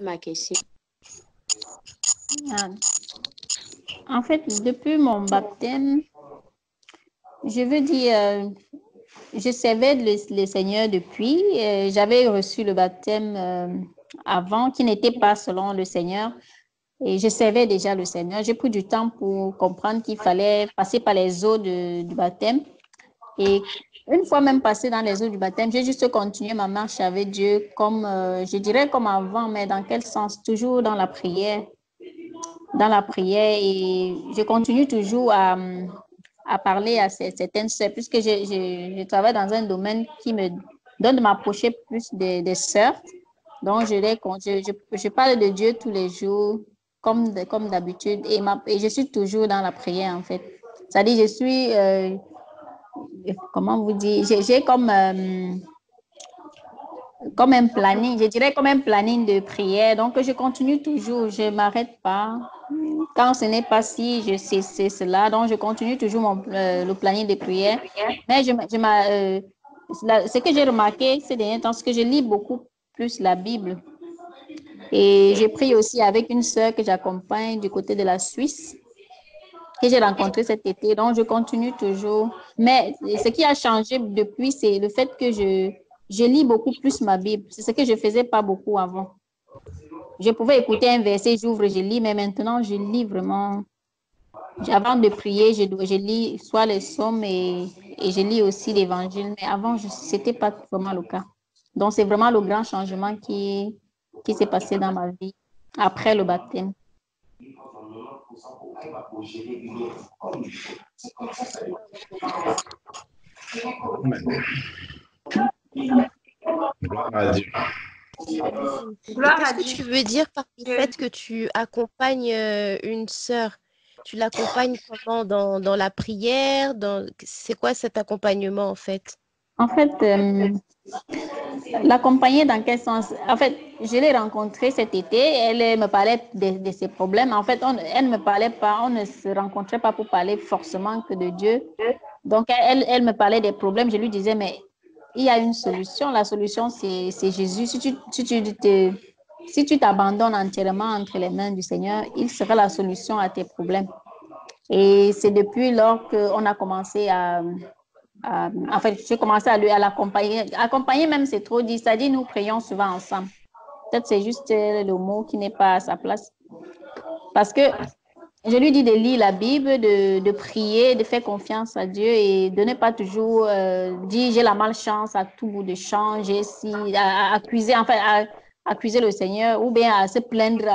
ma question. Ah. En fait, depuis mon baptême, je veux dire, je servais le Seigneur depuis. J'avais reçu le baptême avant, qui n'était pas selon le Seigneur. Et je servais déjà le Seigneur. J'ai pris du temps pour comprendre qu'il fallait passer par les eaux du baptême. Et une fois même passé dans les eaux du baptême, j'ai juste continué ma marche avec Dieu comme, je dirais comme avant, mais dans quel sens? Toujours dans la prière. Dans la prière et je continue toujours à parler à certaines sœurs puisque je travaille dans un domaine qui me donne de m'approcher plus des sœurs. Donc, je parle de Dieu tous les jours comme d'habitude et je suis toujours dans la prière en fait. C'est-à-dire, je suis, comment vous dire, j'ai comme un planning, je dirais comme un planning de prière. Donc, je continue toujours, je ne m'arrête pas. Quand ce n'est pas si, je sais c'est cela. Donc, je continue toujours le planning de prière. Mais ce que j'ai remarqué ces derniers temps, c'est que je lis beaucoup plus la Bible. Et j'ai pris aussi avec une sœur que j'accompagne du côté de la Suisse, que j'ai rencontrée cet été. Donc, je continue toujours. Mais ce qui a changé depuis, c'est le fait que je lis beaucoup plus ma Bible. C'est ce que je ne faisais pas beaucoup avant. Je pouvais écouter un verset, j'ouvre, je lis, mais maintenant, je lis vraiment. Avant de prier, je lis soit les psaumes et je lis aussi l'évangile. Mais avant, ce n'était pas vraiment le cas. Donc, c'est vraiment le grand changement qui s'est passé dans ma vie après le baptême. Gloire à Dieu. Et qu'est-ce que tu veux dire par le fait que tu accompagnes une sœur? Tu l'accompagnes comment dans la prière? C'est quoi cet accompagnement en fait? En fait, l'accompagner dans quel sens? En fait, je l'ai rencontrée cet été. Elle me parlait de ses problèmes. En fait, elle ne me parlait pas, on ne se rencontrait pas pour parler forcément que de Dieu. Donc, elle me parlait des problèmes. Je lui disais, mais il y a une solution. La solution, c'est Jésus. Si tu t'abandonnes entièrement entre les mains du Seigneur, il sera la solution à tes problèmes. Et c'est depuis lors qu'on a commencé en fait, j'ai commencé à l'accompagner. Accompagner même, c'est trop dit. C'est-à-dire, nous prions souvent ensemble. Peut-être c'est juste le mot qui n'est pas à sa place. Parce que je lui dis de lire la Bible, de prier, de faire confiance à Dieu et de ne pas toujours dire j'ai la malchance à tout bout de champ, à accuser, enfin, à accuser le Seigneur ou bien à se plaindre,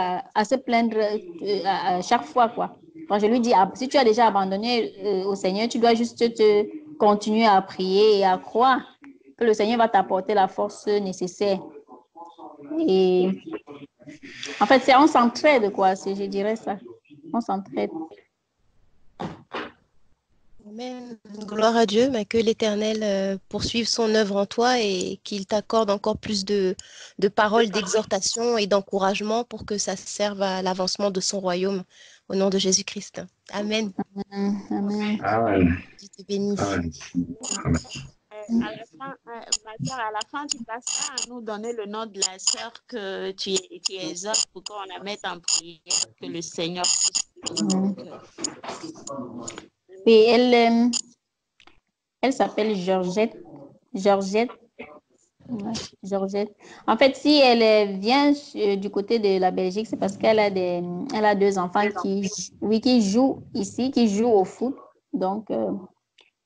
à chaque fois, quoi. Donc, je lui dis, si tu as déjà abandonné au Seigneur, tu dois juste continuer à prier et à croire que le Seigneur va t'apporter la force nécessaire. Et en fait, on s'entraide, quoi, je dirais ça. On s'entraide. Amen. Gloire à Dieu, mais que l'Éternel poursuive son œuvre en toi et qu'il t'accorde encore plus de paroles d'exhortation et d'encouragement pour que ça serve à l'avancement de son royaume. Au nom de Jésus-Christ. Amen. Amen. Amen. Dieu te bénisse. Amen. À la fin, ma soeur, à la fin, tu passeras à nous donner le nom de la sœur que tu exhortes pour qu'on la mette en prière, que le Seigneur puisse. Et elle s'appelle Georgette. Georgette. Ouais, Georgette. En fait, si elle vient du côté de la Belgique, c'est parce qu'elle a deux enfants qui jouent ici, qui jouent au foot. Donc,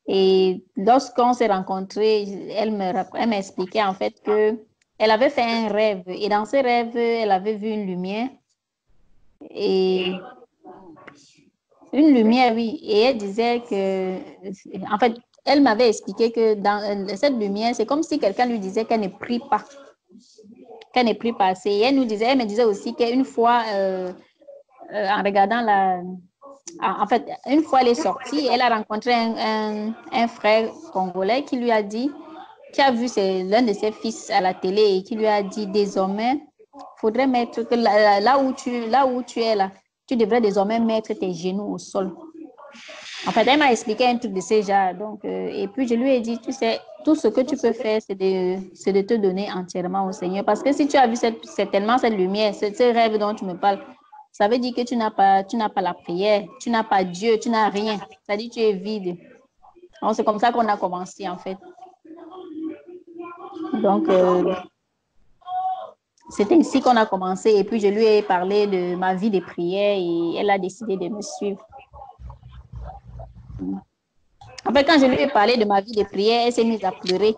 et lorsqu'on s'est rencontrés, elle m'a expliqué en fait que elle avait fait un rêve. Et dans ce rêve, elle avait vu une lumière. Et une lumière, oui. Et elle disait que, en fait, elle m'avait expliqué que dans cette lumière, c'est comme si quelqu'un lui disait qu'elle ne prie pas, qu'elle ne prie pas assez. Et elle me disait aussi qu'une fois, en regardant en fait, une fois elle est sortie, elle a rencontré un frère congolais qui lui a dit, qui a vu l'un de ses fils à la télé et qui lui a dit désormais, il faudrait mettre que là où tu es là, tu devrais désormais mettre tes genoux au sol. En fait, elle m'a expliqué un truc de ce genre. Donc, et puis, je lui ai dit, tu sais, tout ce que tu peux faire, c'est de te donner entièrement au Seigneur. Parce que si tu as vu certainement cette lumière, ce rêve dont tu me parles, ça veut dire que tu n'as pas la prière, tu n'as pas Dieu, tu n'as rien. Ça dit que tu es vide. Donc, c'est comme ça qu'on a commencé, en fait. Donc, c'est ainsi qu'on a commencé. Et puis, je lui ai parlé de ma vie de prière et elle a décidé de me suivre. En fait, quand je lui ai parlé de ma vie de prière, elle s'est mise à pleurer.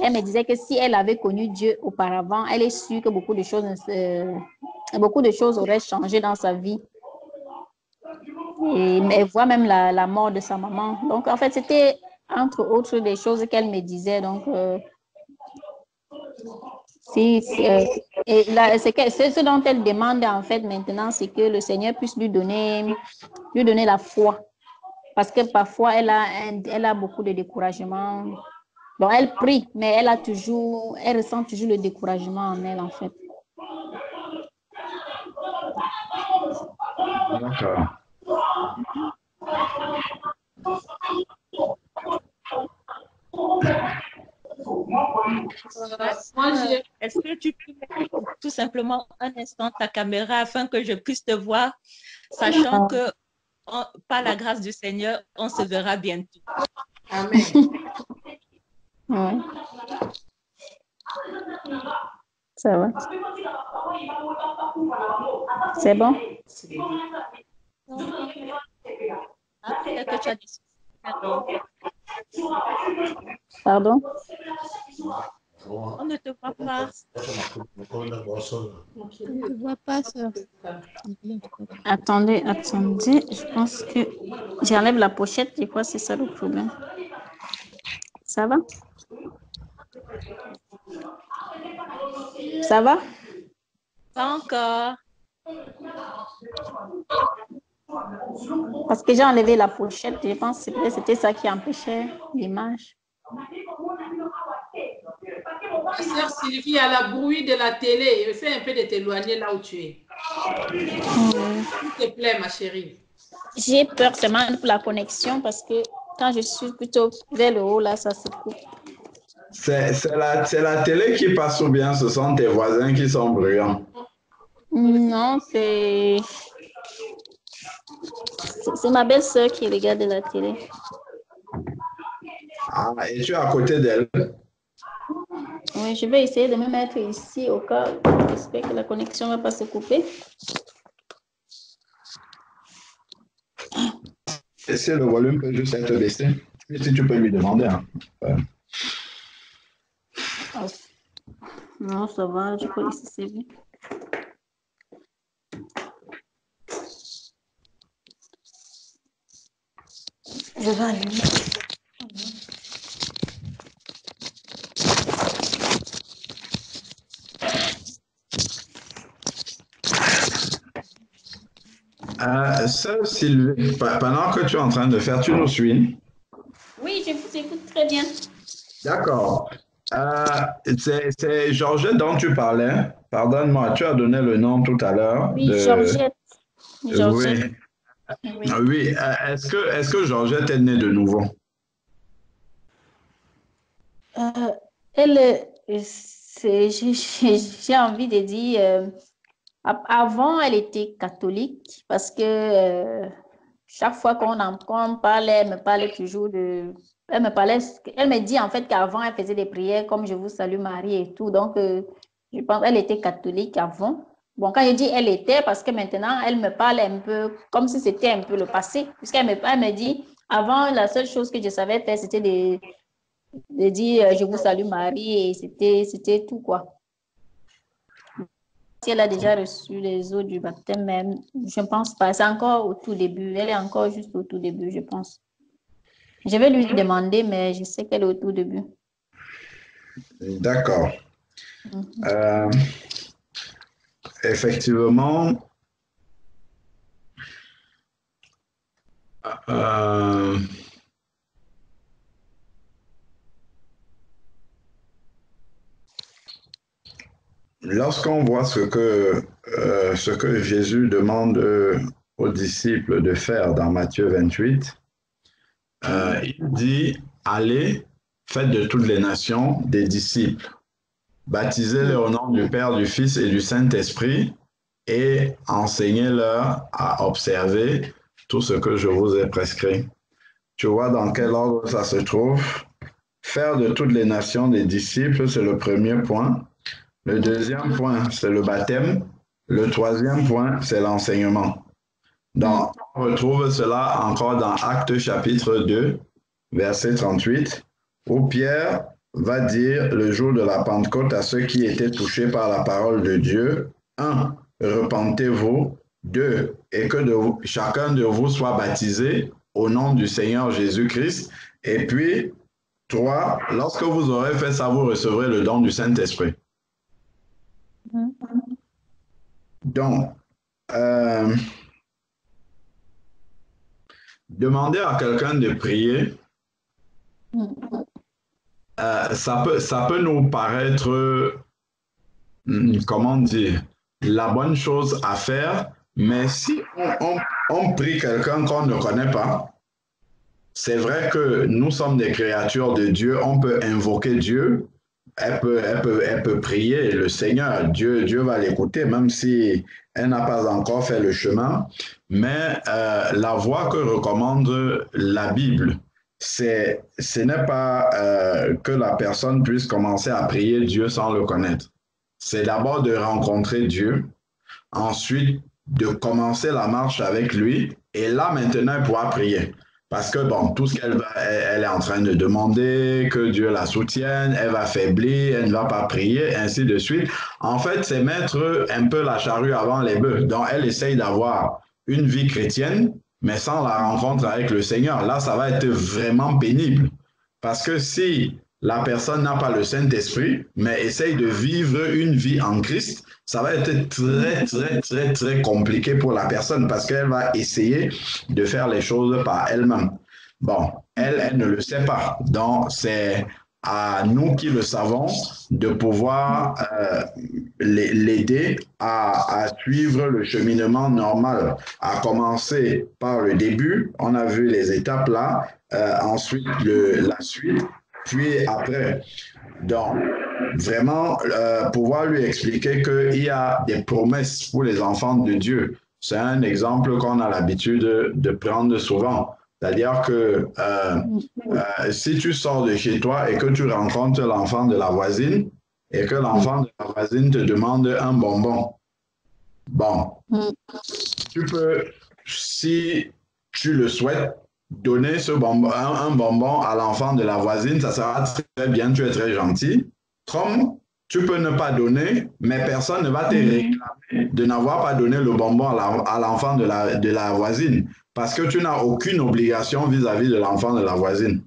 Elle me disait que si elle avait connu Dieu auparavant, elle est sûre que beaucoup de choses auraient changé dans sa vie. Et elle voit même la mort de sa maman. Donc, en fait, c'était entre autres des choses qu'elle me disait. Donc, ce dont elle demande en fait maintenant, c'est que le Seigneur puisse lui donner la foi. Parce que parfois, elle a beaucoup de découragement. Donc, elle prie, mais elle ressent toujours le découragement en elle, en fait. D'accord. Est-ce que tu peux mettre tout simplement un instant ta caméra afin que je puisse te voir, sachant que par la grâce du Seigneur, on se verra bientôt. Amen. Ouais. Ça va. C'est bon? Après que tu as dit Pardon? on ne te voit pas. On ne te voit pas, sœur. Attendez. Je pense que j'enlève la pochette. Je crois que c'est ça le problème. Ça va? Ça va? Pas encore. Parce que j'ai enlevé la pochette. Je pense que c'était ça qui empêchait l'image. Ma sœur Sylvie, il y a la bruit de la télé. Essaie un peu de t'éloigner là où tu es. S'il te plaît, ma chérie. J'ai peur seulement pour la connexion parce que quand je suis plutôt vers le haut, là, ça se coupe. C'est la télé qui passe ou bien ce sont tes voisins qui sont bruyants? Non, c'est ma belle-sœur qui regarde la télé. Ah, et tu es à côté d'elle? Oui, je vais essayer de me mettre ici au cas où j'espère que la connexion ne va pas se couper. Et si le volume peut juste être baissé? Et si tu peux lui demander. Hein. Non, ça va, je crois que c'est bien. Je vais allumer. Sœur Sylvie, pendant que tu es en train de faire, tu nous suis? Oui, je vous écoute très bien. D'accord. C'est Georgette dont tu parlais. Pardonne-moi, tu as donné le nom tout à l'heure. Oui, Georgette. Georgette. Oui. Oui. Est-ce que Georgette est née de nouveau? J'ai envie de dire, avant, elle était catholique parce que chaque fois qu'on parlait, elle me parlait toujours elle me dit en fait qu'avant, elle faisait des prières comme Je vous salue Marie et tout. Donc, je pense qu'elle était catholique avant. Bon, quand je dis elle était, parce que maintenant, elle me parle un peu comme si c'était un peu le passé. Puisqu'elle me dit, avant, la seule chose que je savais faire, c'était de dire Je vous salue Marie et c'était tout, quoi. Si elle a déjà reçu les eaux du baptême, même, je ne pense pas. C'est encore au tout début. Elle est encore juste au tout début, je pense. Je vais lui demander, mais je sais qu'elle est au tout début. D'accord. Effectivement, lorsqu'on voit ce que Jésus demande aux disciples de faire dans Matthieu 28, il dit « Allez faites de toutes les nations des disciples. Baptisez-les au nom du Père, du Fils et du Saint-Esprit et enseignez-leur à observer tout ce que je vous ai prescrit. Tu vois dans quel ordre ça se trouve? Faire de toutes les nations des disciples, c'est le premier point. Le deuxième point, c'est le baptême. Le troisième point, c'est l'enseignement. Donc, on retrouve cela encore dans Actes chapitre 2, verset 38, où Pierre va dire le jour de la Pentecôte à ceux qui étaient touchés par la parole de Dieu, 1. Repentez-vous, 2. Et que chacun de vous soit baptisé au nom du Seigneur Jésus-Christ, et puis 3. Lorsque vous aurez fait ça, vous recevrez le don du Saint-Esprit. Donc, demander à quelqu'un de prier, ça peut nous paraître, comment dire, la bonne chose à faire, mais si on prie quelqu'un qu'on ne connaît pas, c'est vrai que nous sommes des créatures de Dieu, on peut invoquer Dieu, elle peut prier le Seigneur, Dieu va l'écouter, même si elle n'a pas encore fait le chemin. Mais la voie que recommande la Bible, ce n'est pas que la personne puisse commencer à prier Dieu sans le connaître. C'est d'abord de rencontrer Dieu, ensuite de commencer la marche avec lui, et là maintenant elle pourra prier. Parce que bon, tout ce elle est en train de demander, que Dieu la soutienne, elle va faiblir, elle ne va pas prier, ainsi de suite. En fait, c'est mettre un peu la charrue avant les bœufs. Donc, elle essaye d'avoir une vie chrétienne, mais sans la rencontre avec le Seigneur. Là, ça va être vraiment pénible. Parce que si la personne n'a pas le Saint-Esprit, mais essaye de vivre une vie en Christ, ça va être très compliqué pour la personne parce qu'elle va essayer de faire les choses par elle-même. Bon, elle ne le sait pas. Donc, c'est à nous qui le savons de pouvoir l'aider à suivre le cheminement normal, à commencer par le début. On a vu les étapes là, ensuite la suite, puis après. Donc, vraiment, pouvoir lui expliquer qu'il y a des promesses pour les enfants de Dieu. C'est un exemple qu'on a l'habitude de prendre souvent. C'est-à-dire que si tu sors de chez toi et que tu rencontres l'enfant de la voisine et que l'enfant de la voisine te demande un bonbon, bon, tu peux, si tu le souhaites, donner ce bonbon, un bonbon à l'enfant de la voisine, ça sera très bien, tu es très gentil. Comme tu peux ne pas donner, mais personne ne va te réclamer de n'avoir pas donné le bonbon à l'enfant de la voisine, parce que tu n'as aucune obligation vis-à-vis de l'enfant de la voisine.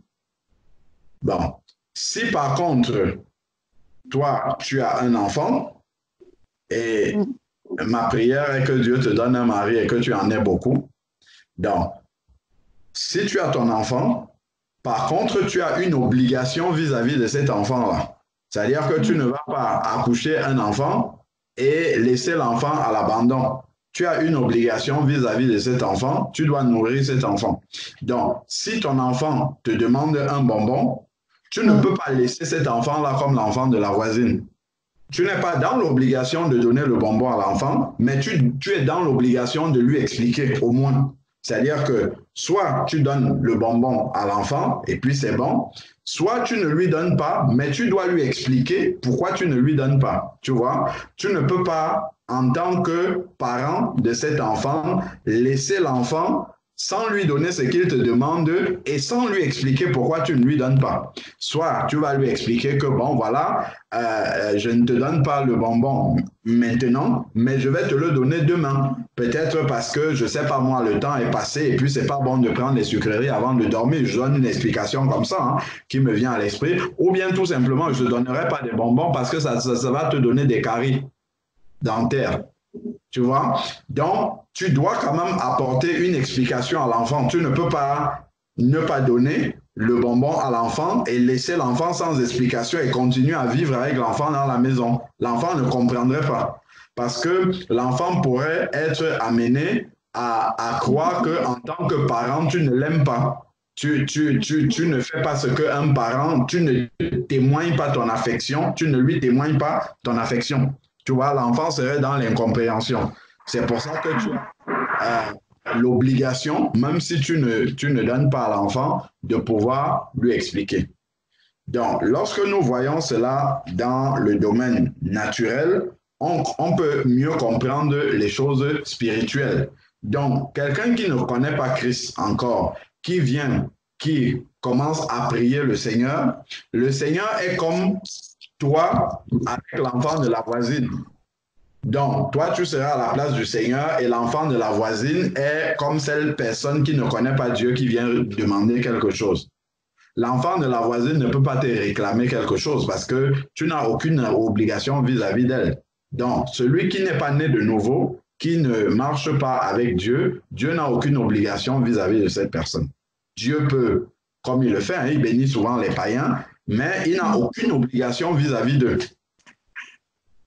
Bon, si par contre, toi, tu as un enfant, et ma prière est que Dieu te donne un mari et que tu en aies beaucoup, donc, si tu as ton enfant, par contre, tu as une obligation vis-à-vis de cet enfant-là. C'est-à-dire que tu ne vas pas accoucher un enfant et laisser l'enfant à l'abandon. Tu as une obligation vis-à-vis de cet enfant, tu dois nourrir cet enfant. Donc, si ton enfant te demande un bonbon, tu ne peux pas laisser cet enfant-là comme l'enfant de la voisine. Tu n'es pas dans l'obligation de donner le bonbon à l'enfant, mais tu es dans l'obligation de lui expliquer au moins. C'est-à-dire que soit tu donnes le bonbon à l'enfant et puis c'est bon, soit tu ne lui donnes pas, mais tu dois lui expliquer pourquoi tu ne lui donnes pas. Tu vois, tu ne peux pas, en tant que parent de cet enfant, laisser l'enfant sans lui donner ce qu'il te demande et sans lui expliquer pourquoi tu ne lui donnes pas. Soit tu vas lui expliquer que bon, voilà, je ne te donne pas le bonbon maintenant, mais je vais te le donner demain. Peut-être parce que, je ne sais pas moi, le temps est passé et puis c'est pas bon de prendre les sucreries avant de dormir. Je donne une explication comme ça qui me vient à l'esprit. Ou bien tout simplement, je ne te donnerai pas des bonbons parce que ça va te donner des caries dentaires. Tu vois? Donc, tu dois quand même apporter une explication à l'enfant. Tu ne peux pas ne pas donner le bonbon à l'enfant et laisser l'enfant sans explication et continuer à vivre avec l'enfant dans la maison. L'enfant ne comprendrait pas. Parce que l'enfant pourrait être amené à croire qu'en tant que parent, tu ne l'aimes pas. Tu ne fais pas ce qu'un parent, tu ne témoignes pas ton affection, tu ne lui témoignes pas ton affection. Tu vois, l'enfant serait dans l'incompréhension. C'est pour ça que tu as l'obligation, même si tu ne donnes pas à l'enfant, de pouvoir lui expliquer. Donc, lorsque nous voyons cela dans le domaine naturel, on peut mieux comprendre les choses spirituelles. Donc, quelqu'un qui ne connaît pas Christ encore, qui vient, qui commence à prier le Seigneur est comme toi avec l'enfant de la voisine. Donc, toi, tu seras à la place du Seigneur et l'enfant de la voisine est comme cette personne qui ne connaît pas Dieu, qui vient demander quelque chose. L'enfant de la voisine ne peut pas te réclamer quelque chose parce que tu n'as aucune obligation vis-à-vis d'elle. Donc, celui qui n'est pas né de nouveau, qui ne marche pas avec Dieu, Dieu n'a aucune obligation vis-à-vis de cette personne. Dieu peut, comme il le fait, hein, il bénit souvent les païens, mais il n'a aucune obligation vis-à-vis d'eux.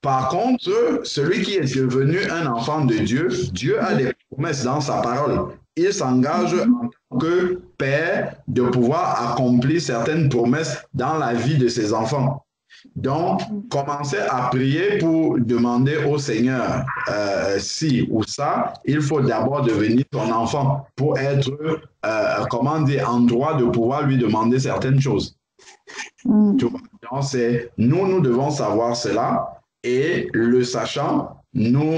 Par contre, celui qui est devenu un enfant de Dieu, Dieu a des promesses dans sa parole. Il s'engage en tant que père de pouvoir accomplir certaines promesses dans la vie de ses enfants. Donc, commencez à prier pour demander au Seigneur ci ou ça. Il faut d'abord devenir son enfant pour être, comment dire, en droit de pouvoir lui demander certaines choses. Donc, nous devons savoir cela. Et le sachant,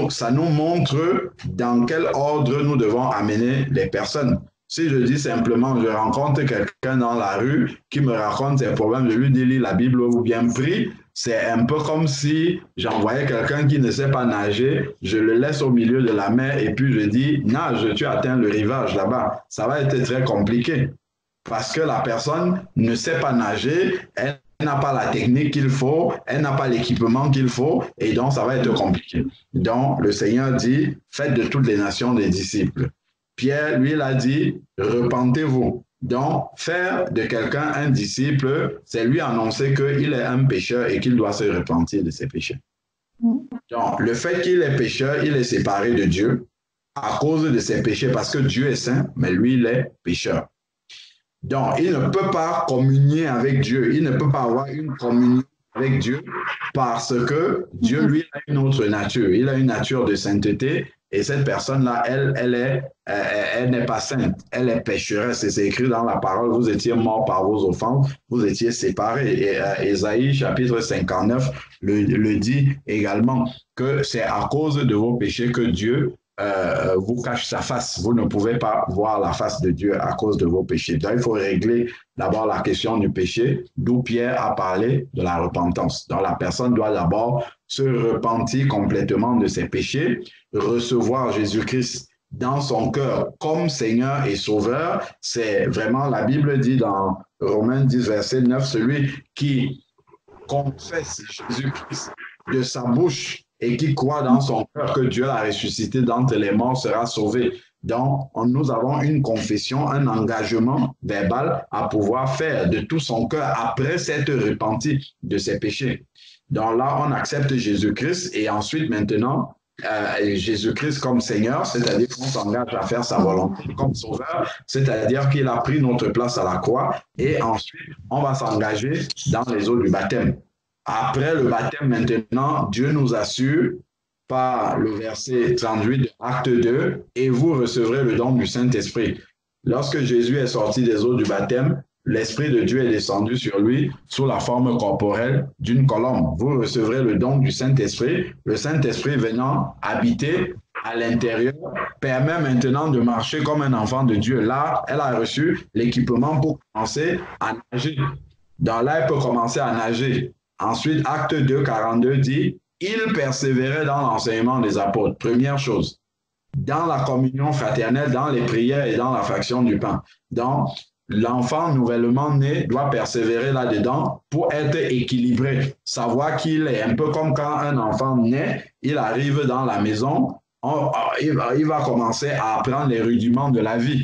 ça nous montre dans quel ordre nous devons amener les personnes. Si je dis simplement, je rencontre quelqu'un dans la rue qui me raconte ses problèmes, je lui dis lis la Bible ou bien prie, c'est un peu comme si j'envoyais quelqu'un qui ne sait pas nager, je le laisse au milieu de la mer et puis je dis nage, tu atteins le rivage là-bas. Ça va être très compliqué parce que la personne ne sait pas nager, elle n'a pas la technique qu'il faut, elle n'a pas l'équipement qu'il faut, et donc ça va être compliqué. Donc, le Seigneur dit, faites de toutes les nations des disciples. Pierre, lui, il a dit, repentez-vous. Donc, faire de quelqu'un un disciple, c'est lui annoncer qu'il est un pécheur et qu'il doit se repentir de ses péchés. Donc, le fait qu'il est pécheur, il est séparé de Dieu à cause de ses péchés, parce que Dieu est saint, mais lui, il est pécheur. Donc, il ne peut pas communier avec Dieu. Il ne peut pas avoir une communion avec Dieu parce que Dieu, lui, a une autre nature. Il a une nature de sainteté et cette personne-là, elle n'est pas sainte. Elle est pécheresse. Et c'est écrit dans la parole, vous étiez morts par vos offenses, vous étiez séparés. Et Ésaïe, chapitre 59, le dit également que c'est à cause de vos péchés que Dieu vous cache sa face. Vous ne pouvez pas voir la face de Dieu à cause de vos péchés. Donc, il faut régler d'abord la question du péché, d'où Pierre a parlé de la repentance. Donc, la personne doit d'abord se repentir complètement de ses péchés, recevoir Jésus-Christ dans son cœur comme Seigneur et Sauveur. C'est vraiment, la Bible dit dans Romains 10, verset 9, celui qui confesse Jésus-Christ de sa bouche et qui croit dans son cœur que Dieu l'a ressuscité d'entre les morts sera sauvé. Donc, nous avons une confession, un engagement verbal à pouvoir faire de tout son cœur après s'être repenti de ses péchés. Donc là, on accepte Jésus-Christ et ensuite, maintenant, Jésus-Christ comme Seigneur, c'est-à-dire qu'on s'engage à faire sa volonté, comme Sauveur, c'est-à-dire qu'il a pris notre place à la croix et ensuite, on va s'engager dans les eaux du baptême. Après le baptême, maintenant, Dieu nous assure par le verset 38 de Acte 2, et vous recevrez le don du Saint-Esprit. Lorsque Jésus est sorti des eaux du baptême, l'Esprit de Dieu est descendu sur lui sous la forme corporelle d'une colombe. Vous recevrez le don du Saint-Esprit. Le Saint-Esprit venant habiter à l'intérieur permet maintenant de marcher comme un enfant de Dieu. Là, elle a reçu l'équipement pour commencer à nager. Donc là, elle peut commencer à nager. Ensuite, Acte 2, 42 dit, il persévérait dans l'enseignement des apôtres. Première chose, dans la communion fraternelle, dans les prières et dans la fraction du pain. Donc, l'enfant nouvellement né doit persévérer là-dedans pour être équilibré. Savoir qu'il est un peu comme quand un enfant naît, il arrive dans la maison, il va commencer à apprendre les rudiments de la vie.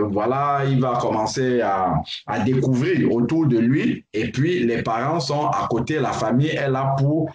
Voilà, il va commencer à découvrir autour de lui et puis les parents sont à côté, la famille est là pour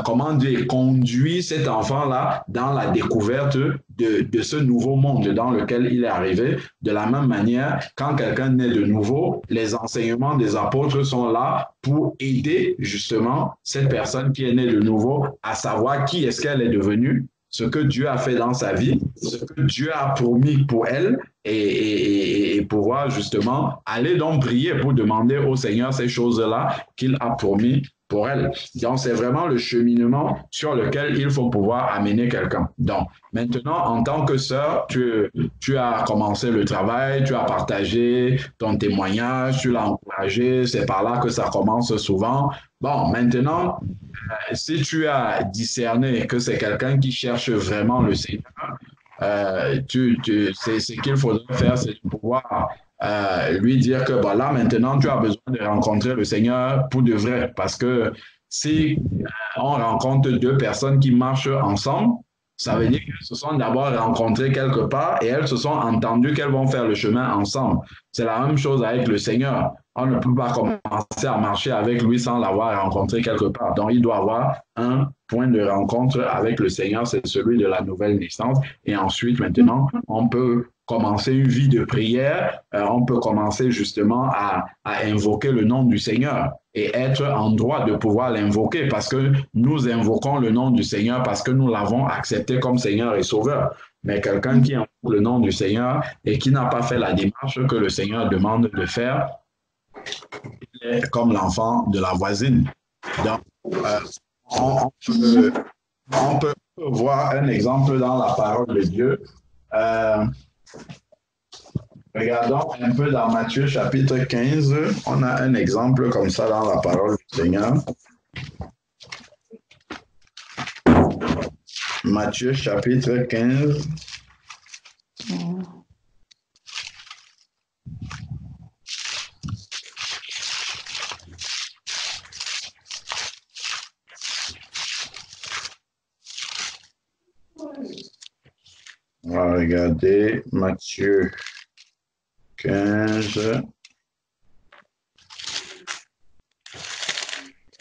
comment dire, conduit cet enfant-là dans la découverte de ce nouveau monde dans lequel il est arrivé. De la même manière, quand quelqu'un naît de nouveau, les enseignements des apôtres sont là pour aider justement cette personne qui est née de nouveau à savoir qui est-ce qu'elle est devenue, ce que Dieu a fait dans sa vie, ce que Dieu a promis pour elle et pouvoir justement aller donc prier pour demander au Seigneur ces choses-là qu'il a promis pour elle. Donc, c'est vraiment le cheminement sur lequel il faut pouvoir amener quelqu'un. Donc, maintenant, en tant que sœur, tu as commencé le travail, tu as partagé ton témoignage, tu l'as encouragé, c'est par là que ça commence souvent. Bon, maintenant, si tu as discerné que c'est quelqu'un qui cherche vraiment le Seigneur, ce qu'il faudrait faire, c'est de pouvoir lui dire que bon, là, maintenant, tu as besoin de rencontrer le Seigneur pour de vrai. Parce que si on rencontre deux personnes qui marchent ensemble, ça veut dire qu'elles se sont d'abord rencontrées quelque part et elles se sont entendues qu'elles vont faire le chemin ensemble. C'est la même chose avec le Seigneur. On ne peut pas commencer à marcher avec lui sans l'avoir rencontré quelque part. Donc, il doit avoir un point de rencontre avec le Seigneur, c'est celui de la nouvelle naissance. Et ensuite, maintenant, on peut commencer une vie de prière, on peut commencer justement à invoquer le nom du Seigneur et être en droit de pouvoir l'invoquer parce que nous invoquons le nom du Seigneur parce que nous l'avons accepté comme Seigneur et Sauveur. Mais quelqu'un qui invoque le nom du Seigneur et qui n'a pas fait la démarche que le Seigneur demande de faire, il est comme l'enfant de la voisine. Donc, on peut voir un exemple dans la parole de Dieu. Regardons un peu dans Matthieu chapitre 15. On a un exemple comme ça dans la parole du Seigneur. Matthieu chapitre 15. On va regarder Matthieu 15.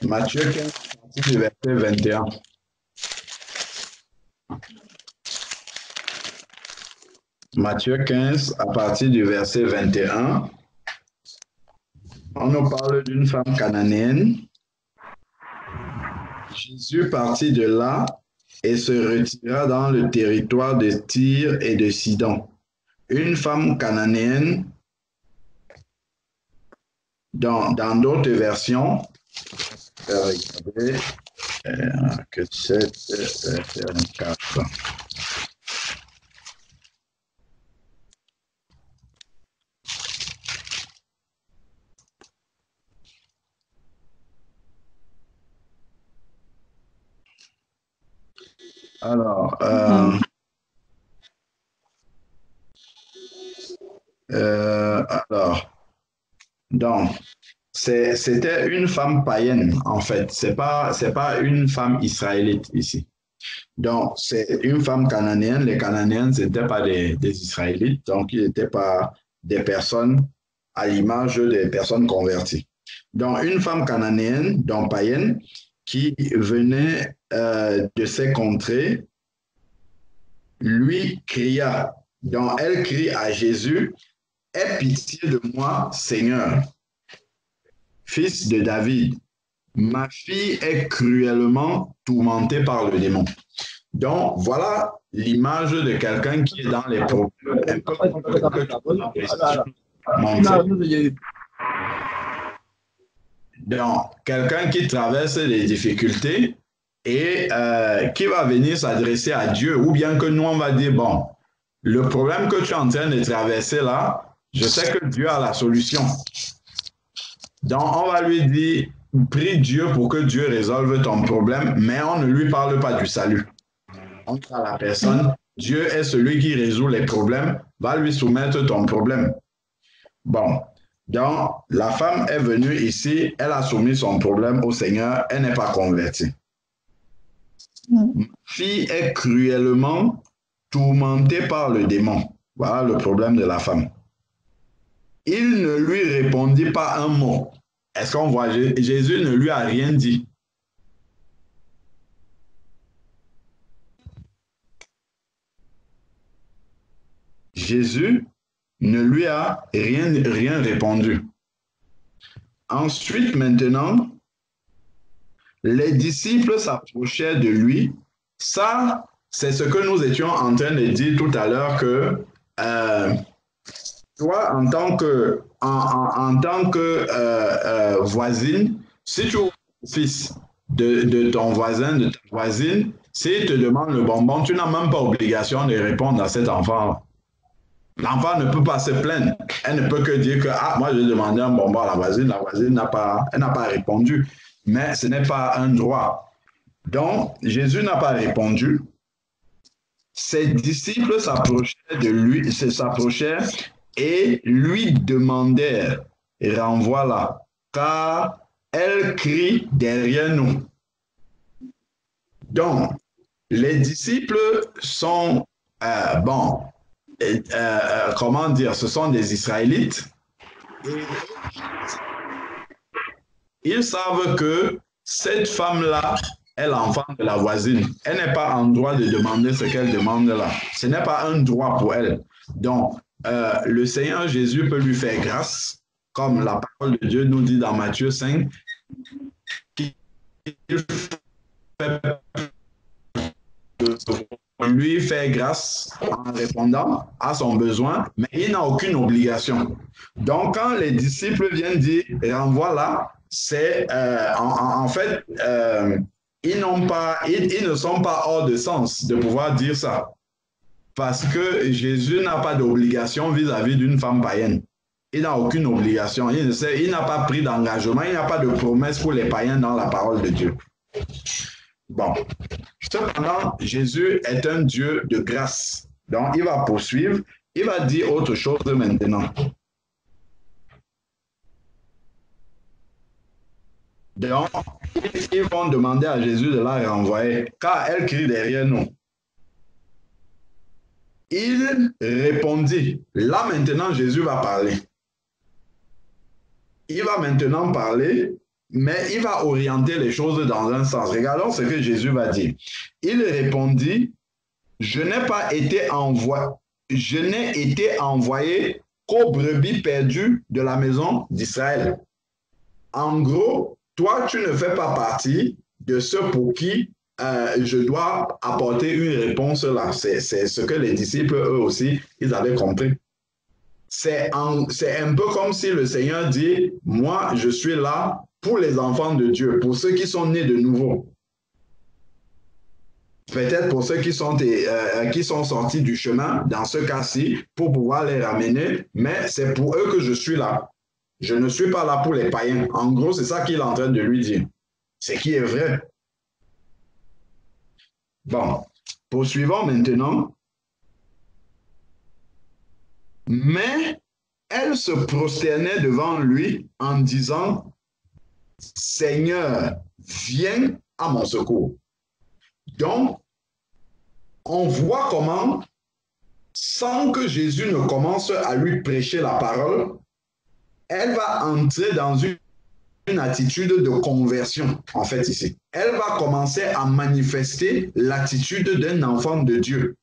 Matthieu 15, à partir du verset 21. Matthieu 15, à partir du verset 21. On nous parle d'une femme cananéenne. Jésus partit de là et se retira dans le territoire de Tyr et de Sidon. Une femme cananéenne, dans d'autres versions, regardez, que 7, 24. Alors, donc, c'était une femme païenne, en fait. C'est pas une femme israélite ici. Donc, c'est une femme cananéenne. Les Cananéens, ce n'étaient pas des Israélites, donc ils n'étaient pas des personnes à l'image des personnes converties. Donc, une femme cananéenne, donc païenne, qui venait de ces contrées, lui cria. Donc, elle crie à Jésus, « Aie pitié de moi, Seigneur, fils de David. Ma fille est cruellement tourmentée par le démon. » Donc, voilà l'image de quelqu'un qui est dans les problèmes. Donc, quelqu'un qui traverse les difficultés et qui va venir s'adresser à Dieu, ou bien que nous, on va dire, bon, le problème que tu es en train de traverser là, je sais que Dieu a la solution. Donc, on va lui dire, prie Dieu pour que Dieu résolve ton problème, mais on ne lui parle pas du salut. On dit à la personne, Dieu est celui qui résout les problèmes, va lui soumettre ton problème. Bon, donc la femme est venue ici, elle a soumis son problème au Seigneur, elle n'est pas convertie. Ma fille est cruellement tourmentée par le démon. Voilà le problème de la femme. Il ne lui répondit pas un mot. Est-ce qu'on voit? Jésus ne lui a rien dit. Jésus ne lui a rien répondu. Ensuite, maintenant, les disciples s'approchaient de lui. Ça, c'est ce que nous étions en train de dire tout à l'heure que toi, en tant que voisine, si tu es fils de ton voisin, de ta voisine, s'il te demande le bonbon, tu n'as même pas obligation de répondre à cet enfant. L'enfant ne peut pas se plaindre. Elle ne peut que dire que ah, moi, j'ai demandé un bonbon à la voisine n'a pas répondu. Mais ce n'est pas un droit. Donc, Jésus n'a pas répondu. Ses disciples s'approchaient de lui, et lui demandèrent, renvoie-la, car elle crie derrière nous. Donc, les disciples sont, comment dire, ce sont des Israélites. Et ils savent que cette femme-là est l'enfant de la voisine. Elle n'est pas en droit de demander ce qu'elle demande là. Ce n'est pas un droit pour elle. Donc, le Seigneur Jésus peut lui faire grâce, comme la parole de Dieu nous dit dans Matthieu 5, qu'il lui fait grâce en répondant à son besoin, mais il n'a aucune obligation. Donc, quand les disciples viennent dire « renvoie-la », c'est en fait, ils ne sont pas hors de sens de pouvoir dire ça. Parce que Jésus n'a pas d'obligation vis-à-vis d'une femme païenne. Il n'a aucune obligation. Il n'a pas pris d'engagement. Il n'y a pas de promesse pour les païens dans la parole de Dieu. Bon. Cependant, Jésus est un Dieu de grâce. Donc, il va poursuivre. Il va dire autre chose maintenant. Donc, ils vont demander à Jésus de la renvoyer, car elle crie derrière nous. Il répondit. Là, maintenant, Jésus va parler. Il va maintenant parler, mais il va orienter les choses dans un sens. Regardons ce que Jésus va dire. Il répondit, je n'ai été envoyé qu'aux brebis perdues de la maison d'Israël. En gros, toi, tu ne fais pas partie de ceux pour qui je dois apporter une réponse là. C'est ce que les disciples, eux aussi, ils avaient compris. C'est un peu comme si le Seigneur dit, moi, je suis là pour les enfants de Dieu, pour ceux qui sont nés de nouveau. Peut-être pour ceux qui sont sortis du chemin, dans ce cas-ci, pour pouvoir les ramener, mais c'est pour eux que je suis là. Je ne suis pas là pour les païens. En gros, c'est ça qu'il est en train de lui dire. C'est qui est vrai. Bon, poursuivons maintenant. Mais elle se prosternait devant lui en disant, Seigneur, viens à mon secours. Donc, on voit comment, sans que Jésus ne commence à lui prêcher la parole, elle va entrer dans une attitude de conversion, en fait, ici. Elle va commencer à manifester l'attitude d'un enfant de Dieu.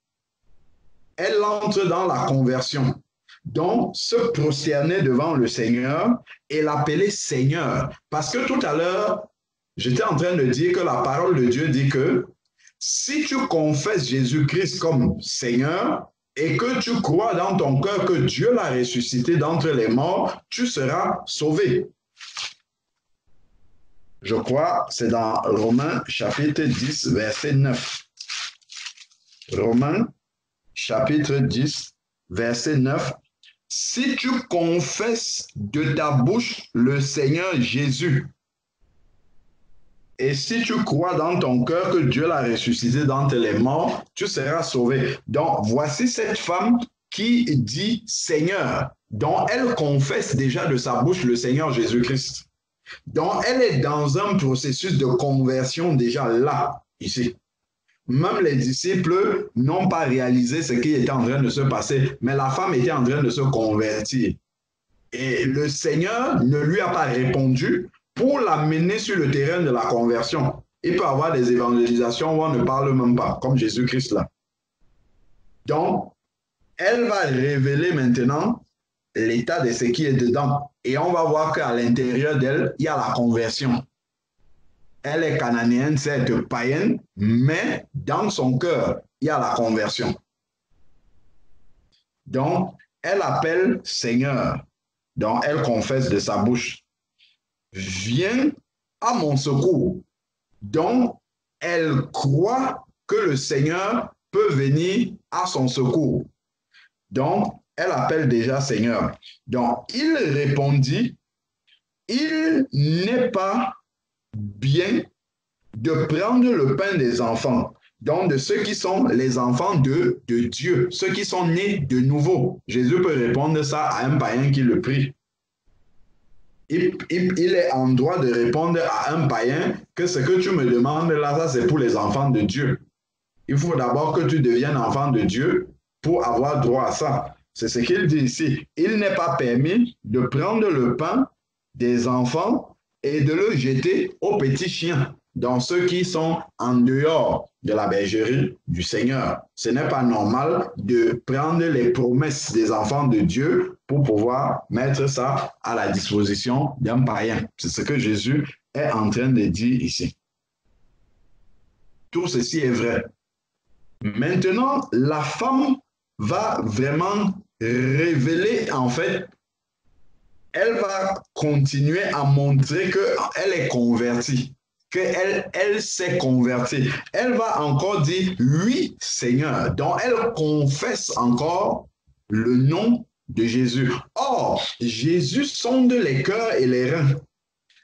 Elle entre dans la conversion. Donc, se prosterner devant le Seigneur et l'appeler Seigneur. Parce que tout à l'heure, j'étais en train de dire que la parole de Dieu dit que si tu confesses Jésus-Christ comme Seigneur et que tu crois dans ton cœur que Dieu l'a ressuscité d'entre les morts, tu seras sauvé. Je crois, c'est dans Romains chapitre 10, verset 9. Romains chapitre 10, verset 9. Si tu confesses de ta bouche le Seigneur Jésus, et si tu crois dans ton cœur que Dieu l'a ressuscité d'entre les morts, tu seras sauvé. Donc, voici cette femme qui dit Seigneur, dont elle confesse déjà de sa bouche le Seigneur Jésus-Christ. Donc, elle est dans un processus de conversion déjà là, ici. Même les disciples n'ont pas réalisé ce qui était en train de se passer, mais la femme était en train de se convertir. Et le Seigneur ne lui a pas répondu pour l'amener sur le terrain de la conversion. Il peut y avoir des évangélisations où on ne parle même pas, comme Jésus-Christ là. Donc, elle va révéler maintenant l'état de ce qui est dedans. Et on va voir qu'à l'intérieur d'elle, il y a la conversion. Elle est cananéenne, c'est païenne, mais dans son cœur, il y a la conversion. Donc, elle appelle Seigneur. Donc, elle confesse de sa bouche, viens à mon secours. Donc, elle croit que le Seigneur peut venir à son secours. Donc, elle appelle déjà Seigneur. Donc, il répondit, il n'est pas bien de prendre le pain des enfants, donc de ceux qui sont les enfants de Dieu, ceux qui sont nés de nouveau. Jésus peut répondre ça à un païen qui le prie. Il est en droit de répondre à un païen que ce que tu me demandes là, ça c'est pour les enfants de Dieu. Il faut d'abord que tu deviennes enfant de Dieu pour avoir droit à ça. C'est ce qu'il dit ici. Il n'est pas permis de prendre le pain des enfants et de le jeter aux petits chiens, dans ceux qui sont en dehors de la bergerie du Seigneur. Ce n'est pas normal de prendre les promesses des enfants de Dieu pour pouvoir mettre ça à la disposition d'un païen. C'est ce que Jésus est en train de dire ici. Tout ceci est vrai. Maintenant, la femme va vraiment révéler, en fait, elle va continuer à montrer qu'elle est convertie, qu'elle s'est convertie. Elle va encore dire, oui, Seigneur. Donc, elle confesse encore le nom de Jésus. Or, Jésus sonde les cœurs et les reins.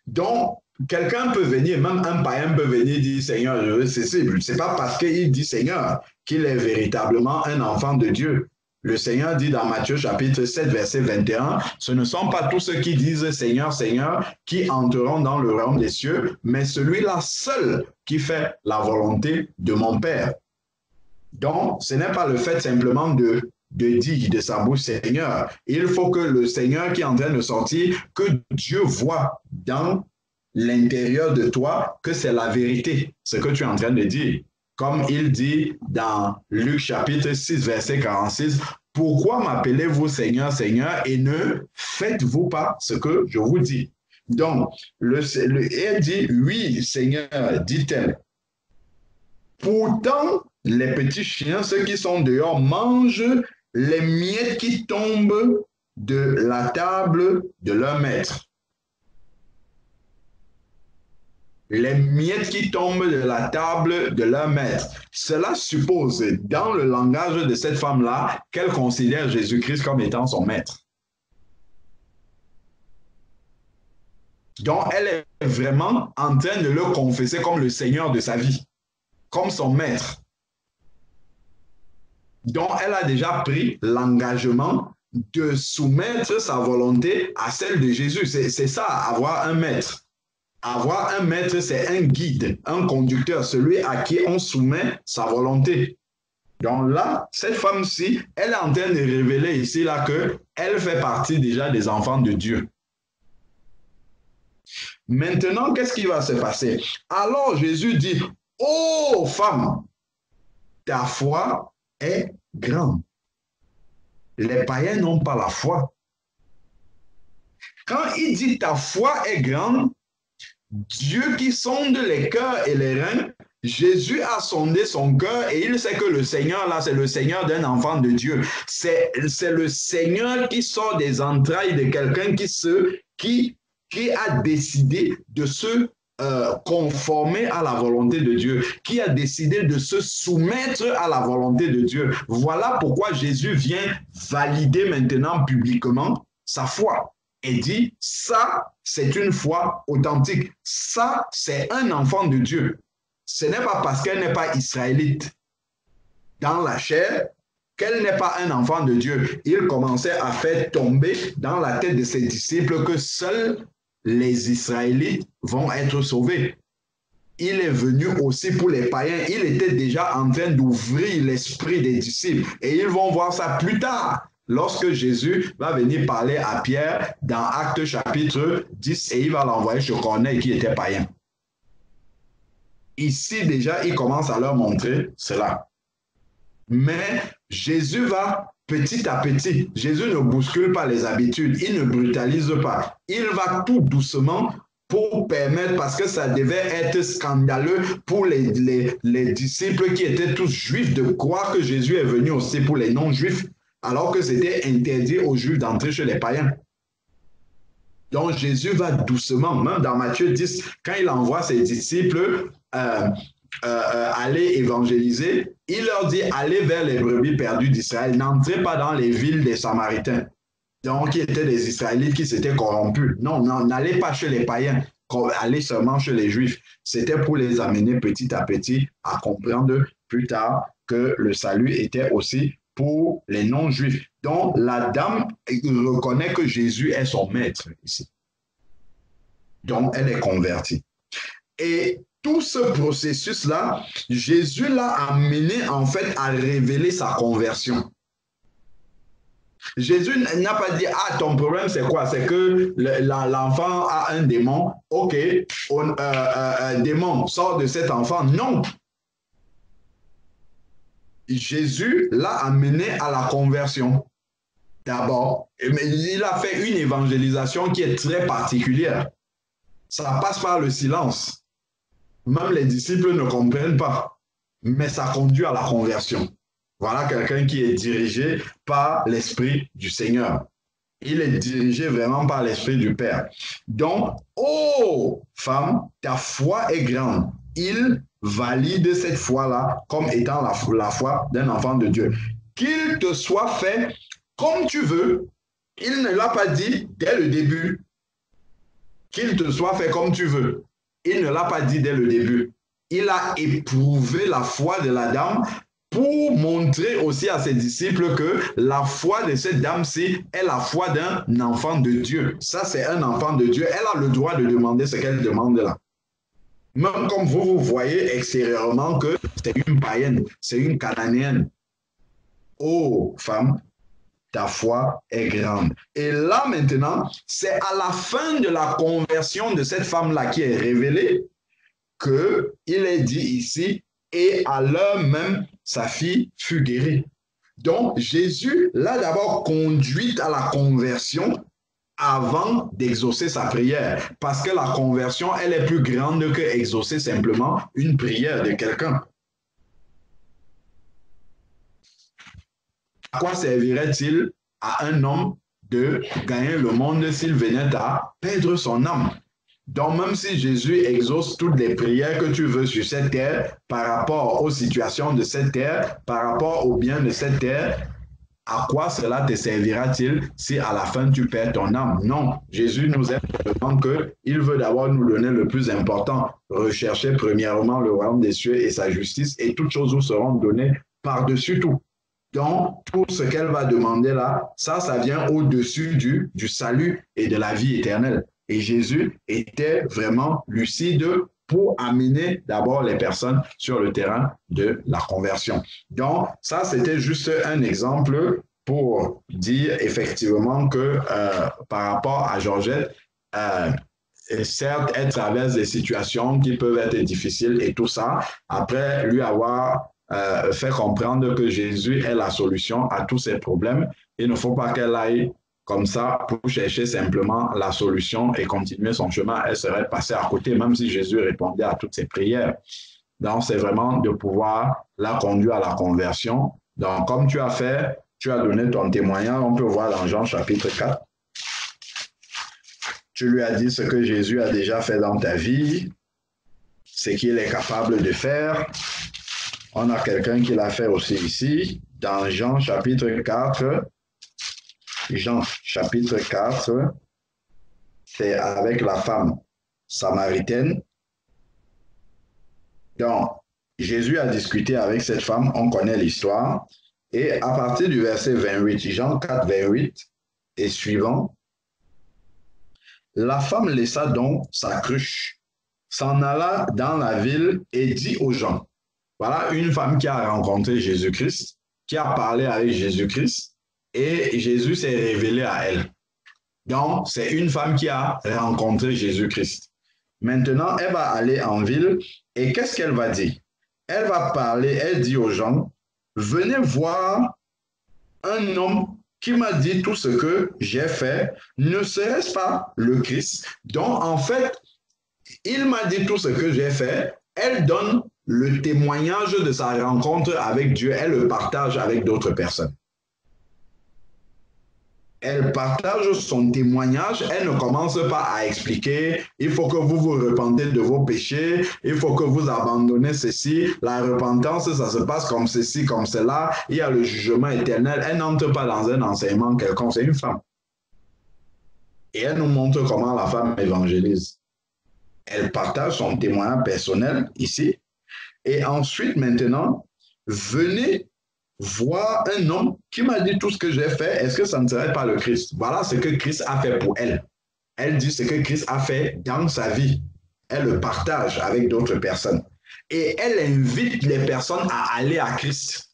Donc, quelqu'un peut venir, même un païen peut venir dire, Seigneur, c'est pas parce qu'il dit Seigneur qu'il est véritablement un enfant de Dieu. Le Seigneur dit dans Matthieu chapitre 7, verset 21, ce ne sont pas tous ceux qui disent Seigneur, Seigneur, qui entreront dans le royaume des cieux, mais celui-là seul qui fait la volonté de mon Père. Donc, ce n'est pas le fait simplement de dire de sa bouche Seigneur. Il faut que le Seigneur qui est en train de sortir, que Dieu voit dans l'intérieur de toi que c'est la vérité, ce que tu es en train de dire. Comme il dit dans Luc chapitre 6, verset 46, « Pourquoi m'appelez-vous Seigneur, Seigneur, et ne faites-vous pas ce que je vous dis ?» Donc, elle dit, « Oui, Seigneur, dit-elle. Pourtant, les petits chiens, ceux qui sont dehors, mangent les miettes qui tombent de la table de leur maître. » Les miettes qui tombent de la table de leur maître. Cela suppose, dans le langage de cette femme-là, qu'elle considère Jésus-Christ comme étant son maître. Donc, elle est vraiment en train de le confesser comme le Seigneur de sa vie, comme son maître. Donc, elle a déjà pris l'engagement de soumettre sa volonté à celle de Jésus. C'est ça, avoir un maître. Avoir un maître, c'est un guide, un conducteur, celui à qui on soumet sa volonté. Donc là, cette femme-ci, elle est en train de révéler ici là qu'elle fait partie déjà des enfants de Dieu. Maintenant, qu'est-ce qui va se passer? Alors Jésus dit, « Ô femme, ta foi est grande. » Les païens n'ont pas la foi. Quand il dit « ta foi est grande », Dieu qui sonde les cœurs et les reins, Jésus a sondé son cœur et il sait que le Seigneur, là, c'est le Seigneur d'un enfant de Dieu. C'est le Seigneur qui sort des entrailles de quelqu'un qui a décidé de se conformer à la volonté de Dieu, qui a décidé de se soumettre à la volonté de Dieu. Voilà pourquoi Jésus vient valider maintenant publiquement sa foi. Et dit, ça, c'est une foi authentique. Ça, c'est un enfant de Dieu. Ce n'est pas parce qu'elle n'est pas israélite dans la chair qu'elle n'est pas un enfant de Dieu. Il commençait à faire tomber dans la tête de ses disciples que seuls les Israélites vont être sauvés. Il est venu aussi pour les païens. Il était déjà en train d'ouvrir l'esprit des disciples. Et ils vont voir ça plus tard. Lorsque Jésus va venir parler à Pierre dans Actes chapitre 10 et il va l'envoyer chez Corneille qui était païen. Ici déjà, il commence à leur montrer cela. Mais Jésus va petit à petit. Jésus ne bouscule pas les habitudes, il ne brutalise pas. Il va tout doucement pour permettre, parce que ça devait être scandaleux pour les disciples qui étaient tous juifs de croire que Jésus est venu aussi pour les non-juifs, alors que c'était interdit aux juifs d'entrer chez les païens. Donc Jésus va doucement, même dans Matthieu 10, quand il envoie ses disciples aller évangéliser, il leur dit allez vers les brebis perdues d'Israël, n'entrez pas dans les villes des Samaritains, donc qui étaient des Israélites qui s'étaient corrompus. Non, n'allez pas chez les païens, allez seulement chez les Juifs. C'était pour les amener petit à petit à comprendre plus tard que le salut était aussi pour les non-juifs. Donc la dame reconnaît que Jésus est son maître ici. Donc elle est convertie. Et tout ce processus-là, Jésus l'a amené en fait à révéler sa conversion. Jésus n'a pas dit, ah, ton problème c'est quoi? C'est que l'enfant a un démon. Ok, démon, sort de cet enfant. Non. Jésus l'a amené à la conversion. D'abord, il a fait une évangélisation qui est très particulière. Ça passe par le silence. Même les disciples ne comprennent pas, mais ça conduit à la conversion. Voilà quelqu'un qui est dirigé par l'Esprit du Seigneur. Il est dirigé vraiment par l'Esprit du Père. Donc, ô femme, ta foi est grande. Il valide cette foi-là comme étant la foi d'un enfant de Dieu. Qu'il te soit fait comme tu veux. Il ne l'a pas dit dès le début. Qu'il te soit fait comme tu veux. Il ne l'a pas dit dès le début. Il a éprouvé la foi de la dame pour montrer aussi à ses disciples que la foi de cette dame-ci est la foi d'un enfant de Dieu. Ça, c'est un enfant de Dieu. Elle a le droit de demander ce qu'elle demande là. Même comme vous voyez extérieurement que c'est une païenne, c'est une cananéenne. Oh, femme, ta foi est grande. Et là, maintenant, c'est à la fin de la conversion de cette femme-là qui est révélée qu'il est dit ici, et à l'heure même, sa fille fut guérie. Donc, Jésus l'a d'abord conduite à la conversion avant d'exaucer sa prière. Parce que la conversion, elle est plus grande que exaucer simplement une prière de quelqu'un. À quoi servirait-il à un homme de gagner le monde s'il venait à perdre son âme? Donc, même si Jésus exauce toutes les prières que tu veux sur cette terre, par rapport aux situations de cette terre, par rapport aux biens de cette terre, à quoi cela te servira-t-il si à la fin tu perds ton âme? Non, Jésus nous aime tellement qu'il veut d'abord nous donner le plus important. Rechercher premièrement le royaume des cieux et sa justice, et toutes choses vous seront données par-dessus tout. Donc, tout ce qu'elle va demander là, ça vient au-dessus du salut et de la vie éternelle. Et Jésus était vraiment lucide pour amener d'abord les personnes sur le terrain de la conversion. Donc, ça, c'était juste un exemple pour dire effectivement que par rapport à Georgette, certes, elle traverse des situations qui peuvent être difficiles et tout ça, après lui avoir fait comprendre que Jésus est la solution à tous ces problèmes, il ne faut pas qu'elle aille comme ça pour chercher simplement la solution et continuer son chemin. Elle serait passée à côté, même si Jésus répondait à toutes ses prières. Donc, c'est vraiment de pouvoir la conduire à la conversion. Donc, comme tu as fait, tu as donné ton témoignage, on peut voir dans Jean chapitre 4. Tu lui as dit ce que Jésus a déjà fait dans ta vie, ce qu'il est capable de faire. On a quelqu'un qui l'a fait aussi ici, dans Jean chapitre 4. Jean chapitre 4, c'est avec la femme samaritaine. Donc, Jésus a discuté avec cette femme, on connaît l'histoire. Et à partir du verset 28, Jean 4, 28 et suivant, la femme laissa donc sa cruche, s'en alla dans la ville et dit aux gens, voilà une femme qui a rencontré Jésus-Christ, qui a parlé avec Jésus-Christ, et Jésus s'est révélé à elle. Donc, c'est une femme qui a rencontré Jésus-Christ. Maintenant, elle va aller en ville et qu'est-ce qu'elle va dire? Elle va parler, elle dit aux gens, venez voir un homme qui m'a dit tout ce que j'ai fait, ne serait-ce pas le Christ? Donc, en fait, il m'a dit tout ce que j'ai fait. Elle donne le témoignage de sa rencontre avec Dieu. Elle le partage avec d'autres personnes. Elle partage son témoignage, elle ne commence pas à expliquer, il faut que vous vous repentez de vos péchés, il faut que vous abandonnez ceci, la repentance, ça se passe comme ceci, comme cela, il y a le jugement éternel. Elle n'entre pas dans un enseignement quelconque, c'est une femme. Et elle nous montre comment la femme évangélise. Elle partage son témoignage personnel ici. Et ensuite, maintenant, venez voir un homme qui m'a dit tout ce que j'ai fait, est-ce que ça ne serait pas le Christ? Voilà ce que Christ a fait pour elle. Elle dit ce que Christ a fait dans sa vie. Elle le partage avec d'autres personnes. Et elle invite les personnes à aller à Christ.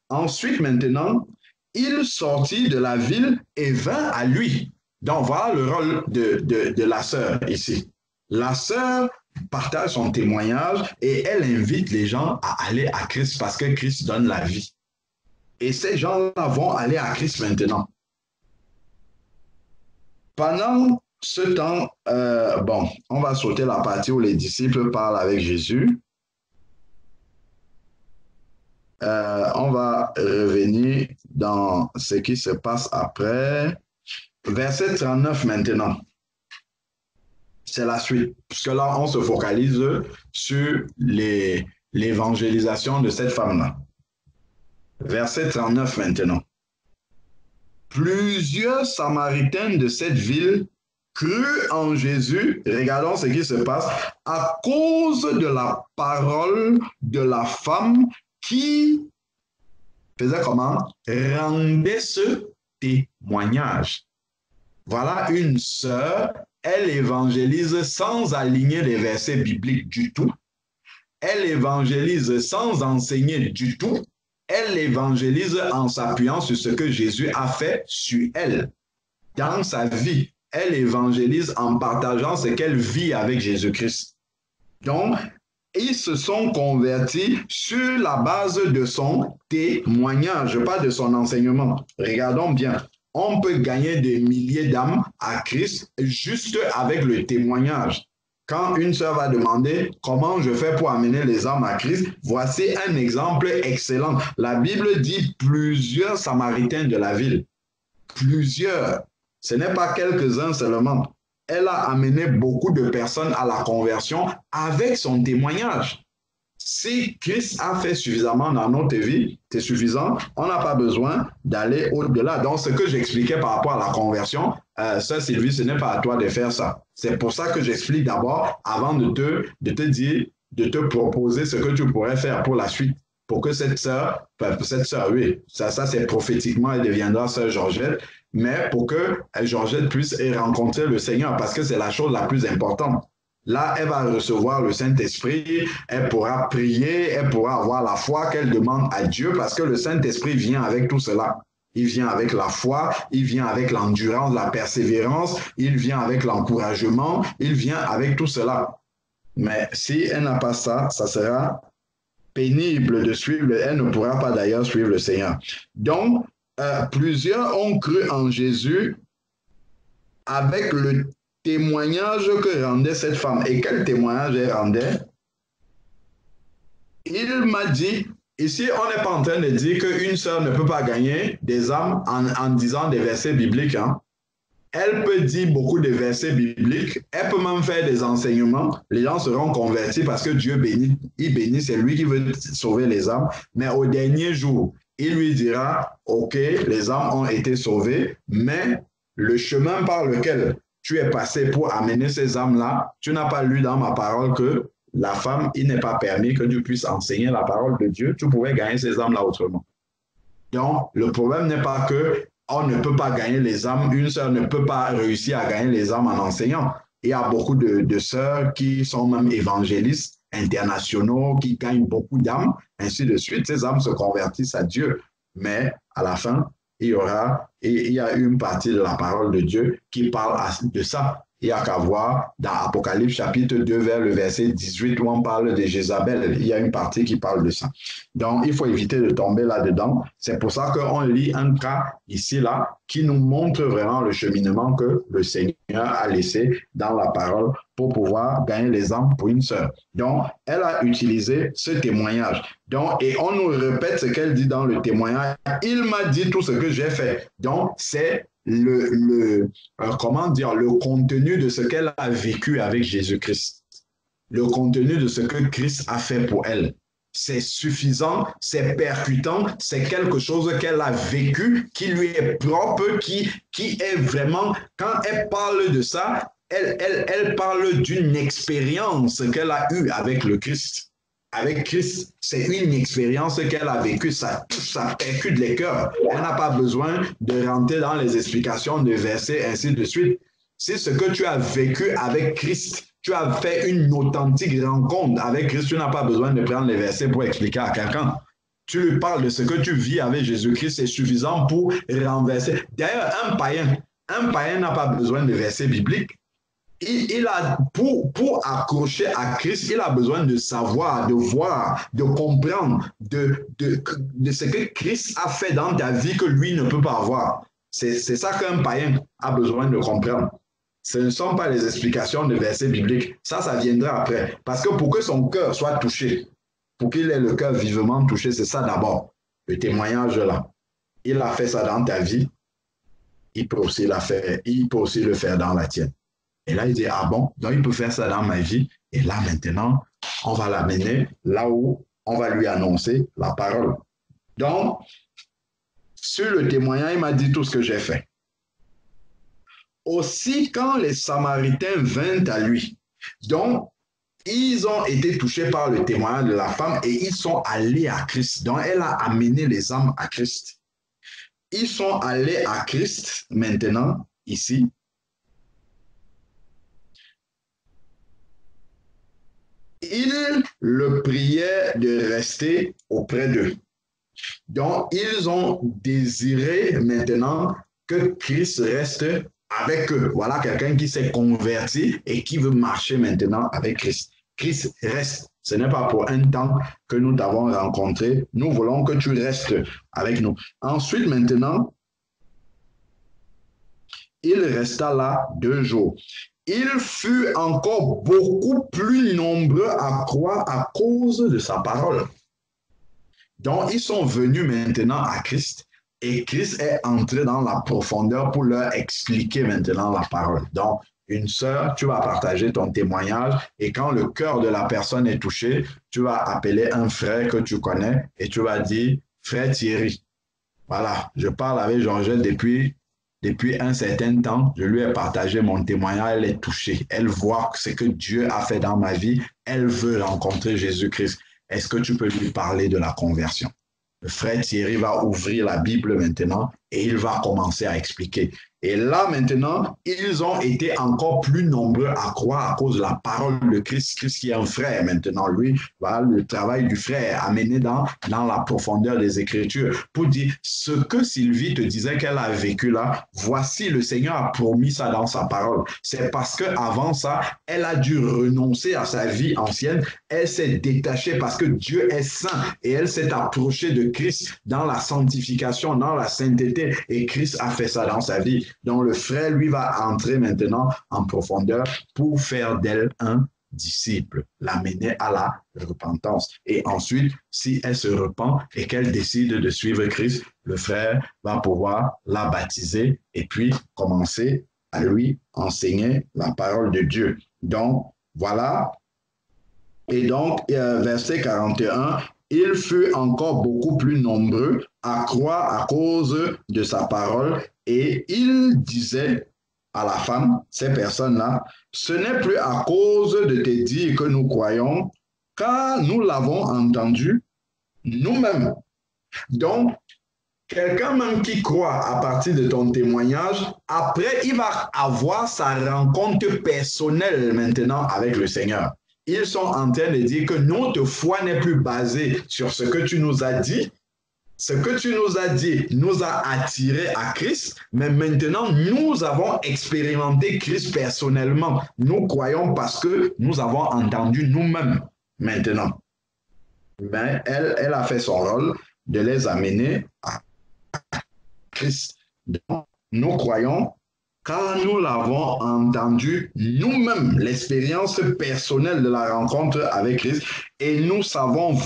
Ensuite, maintenant, il sortit de la ville et vint à lui. Donc, voilà le rôle de la sœur ici. La sœur partage son témoignage et elle invite les gens à aller à Christ parce que Christ donne la vie. Et ces gens-là vont aller à Christ maintenant. Pendant ce temps, on va sauter la partie où les disciples parlent avec Jésus. On va revenir dans ce qui se passe après. Verset 39 maintenant. C'est la suite. Parce que là, on se focalise sur l'évangélisation de cette femme-là. Verset 39 maintenant. Plusieurs Samaritains de cette ville crurent en Jésus, regardons ce qui se passe, à cause de la parole de la femme qui faisait comment? Rendait ce témoignage. Voilà une sœur, elle évangélise sans aligner les versets bibliques du tout. Elle évangélise sans enseigner du tout. Elle évangélise en s'appuyant sur ce que Jésus a fait sur elle. Dans sa vie, elle évangélise en partageant ce qu'elle vit avec Jésus-Christ. Donc, ils se sont convertis sur la base de son témoignage, pas de son enseignement. Regardons bien. On peut gagner des milliers d'âmes à Christ juste avec le témoignage. Quand une sœur va demander comment je fais pour amener les âmes à Christ, voici un exemple excellent. La Bible dit plusieurs Samaritains de la ville. Plusieurs. Ce n'est pas quelques-uns seulement. Elle a amené beaucoup de personnes à la conversion avec son témoignage. Si Christ a fait suffisamment dans notre vie, c'est suffisant. On n'a pas besoin d'aller au-delà. Donc, ce que j'expliquais par rapport à la conversion, Sœur Sylvie, ce n'est pas à toi de faire ça. C'est pour ça que j'explique d'abord, avant de te dire, de te proposer ce que tu pourrais faire pour la suite, pour que cette sœur, oui, ça c'est prophétiquement, elle deviendra Sœur Georgette, mais pour que Georgette puisse rencontrer le Seigneur, parce que c'est la chose la plus importante. Là, elle va recevoir le Saint-Esprit, elle pourra prier, elle pourra avoir la foi qu'elle demande à Dieu, parce que le Saint-Esprit vient avec tout cela. Il vient avec la foi, il vient avec l'endurance, la persévérance, il vient avec l'encouragement, il vient avec tout cela. Mais si elle n'a pas ça, ça sera pénible de suivre, elle ne pourra pas d'ailleurs suivre le Seigneur. Donc, plusieurs ont cru en Jésus avec le témoignage que rendait cette femme. Et quel témoignage elle rendait? Il m'a dit, ici on n'est pas en train de dire qu'une sœur ne peut pas gagner des âmes en disant des versets bibliques. Hein. Elle peut dire beaucoup de versets bibliques, elle peut même faire des enseignements, les gens seront convertis parce que Dieu bénit, il bénit, c'est lui qui veut sauver les âmes, mais au dernier jour, il lui dira, ok, les âmes ont été sauvées, mais le chemin par lequel tu es passé pour amener ces âmes-là, tu n'as pas lu dans ma parole que la femme, il n'est pas permis que tu puisses enseigner la parole de Dieu, tu pouvais gagner ces âmes-là autrement. Donc, le problème n'est pas que on ne peut pas gagner les âmes, une sœur ne peut pas réussir à gagner les âmes en enseignant. Il y a beaucoup de sœurs qui sont même évangélistes internationaux, qui gagnent beaucoup d'âmes, ainsi de suite. Ces âmes se convertissent à Dieu. Mais à la fin, il y a une partie de la parole de Dieu qui parle de ça. Il n'y a qu'à voir dans Apocalypse chapitre 2 vers le verset 18 où on parle de Jézabel. Il y a une partie qui parle de ça. Donc, il faut éviter de tomber là-dedans. C'est pour ça qu'on lit un cas ici, là, qui nous montre vraiment le cheminement que le Seigneur a laissé dans la parole pour pouvoir gagner les âmes pour une sœur. Donc, elle a utilisé ce témoignage. Donc, et on nous répète ce qu'elle dit dans le témoignage. Il m'a dit tout ce que j'ai fait. Donc, c'est comment dire, le contenu de ce qu'elle a vécu avec Jésus-Christ. Le contenu de ce que Christ a fait pour elle. C'est suffisant, c'est percutant, c'est quelque chose qu'elle a vécu, qui lui est propre, qui est vraiment, quand elle parle de ça, elle parle d'une expérience qu'elle a eue avec le Christ. Avec Christ, c'est une expérience qu'elle a vécue, ça percute les cœurs. Elle n'a pas besoin de rentrer dans les explications de versets, ainsi de suite. C'est ce que tu as vécu avec Christ. Tu as fait une authentique rencontre avec Christ. Tu n'as pas besoin de prendre les versets pour expliquer à quelqu'un. Tu lui parles de ce que tu vis avec Jésus-Christ, c'est suffisant pour renverser. D'ailleurs, un païen n'a pas besoin de versets bibliques. Il a, pour accrocher à Christ, il a besoin de savoir, de voir, de comprendre de ce que Christ a fait dans ta vie que lui ne peut pas avoir. C'est ça qu'un païen a besoin de comprendre. Ce ne sont pas les explications de versets bibliques. Ça viendra après. Parce que pour que son cœur soit touché, pour qu'il ait le cœur vivement touché, c'est ça d'abord, le témoignage là. Il a fait ça dans ta vie, il peut aussi le faire dans la tienne. Et là, il dit, ah bon, donc il peut faire ça dans ma vie. Et là, maintenant, on va l'amener là où on va lui annoncer la parole. Donc, sur le témoignage, il m'a dit tout ce que j'ai fait. Aussi, quand les Samaritains vinrent à lui, donc, ils ont été touchés par le témoignage de la femme et ils sont allés à Christ. Donc, elle a amené les âmes à Christ. Ils sont allés à Christ maintenant, ici. Ils le priaient de rester auprès d'eux. Donc, ils ont désiré maintenant que Christ reste avec eux. Voilà quelqu'un qui s'est converti et qui veut marcher maintenant avec Christ. Christ reste. Ce n'est pas pour un temps que nous t'avons rencontré. Nous voulons que tu restes avec nous. Ensuite, maintenant, il resta là 2 jours. Il fut encore beaucoup plus nombreux à croire à cause de sa parole. Donc, ils sont venus maintenant à Christ et Christ est entré dans la profondeur pour leur expliquer maintenant la parole. Donc, une sœur, tu vas partager ton témoignage et quand le cœur de la personne est touché, tu vas appeler un frère que tu connais et tu vas dire, frère Thierry, voilà, je parle avec Georgette depuis un certain temps, je lui ai partagé mon témoignage, elle est touchée. Elle voit ce que Dieu a fait dans ma vie. Elle veut rencontrer Jésus-Christ. Est-ce que tu peux lui parler de la conversion? Le frère Thierry va ouvrir la Bible maintenant et il va commencer à expliquer. Et là, maintenant, ils ont été encore plus nombreux à croire à cause de la parole de Christ. Christ qui est un frère maintenant. Lui, voilà le travail du frère amené dans la profondeur des Écritures pour dire ce que Sylvie te disait qu'elle a vécu là, voici le Seigneur a promis ça dans sa parole. C'est parce qu'avant ça, elle a dû renoncer à sa vie ancienne. Elle s'est détachée parce que Dieu est saint et elle s'est approchée de Christ dans la sanctification, dans la sainteté et Christ a fait ça dans sa vie. Donc le frère, lui, va entrer maintenant en profondeur pour faire d'elle un disciple, l'amener à la repentance. Et ensuite, si elle se repent et qu'elle décide de suivre Christ, le frère va pouvoir la baptiser et puis commencer à lui enseigner la parole de Dieu. Donc, voilà. Et donc, verset 41, il fut encore beaucoup plus nombreux à croire à cause de sa parole et il disait à la femme, ces personnes-là, ce n'est plus à cause de tes dires que nous croyons, car nous l'avons entendu nous-mêmes. Donc, quelqu'un même qui croit à partir de ton témoignage, après, il va avoir sa rencontre personnelle maintenant avec le Seigneur. Ils sont en train de dire que notre foi n'est plus basée sur ce que tu nous as dit, ce que tu nous as dit nous a attirés à Christ, mais maintenant, nous avons expérimenté Christ personnellement. Nous croyons parce que nous avons entendu nous-mêmes maintenant. Mais elle a fait son rôle de les amener à Christ. Donc, nous croyons car nous l'avons entendu nous-mêmes, l'expérience personnelle de la rencontre avec Christ, et nous savons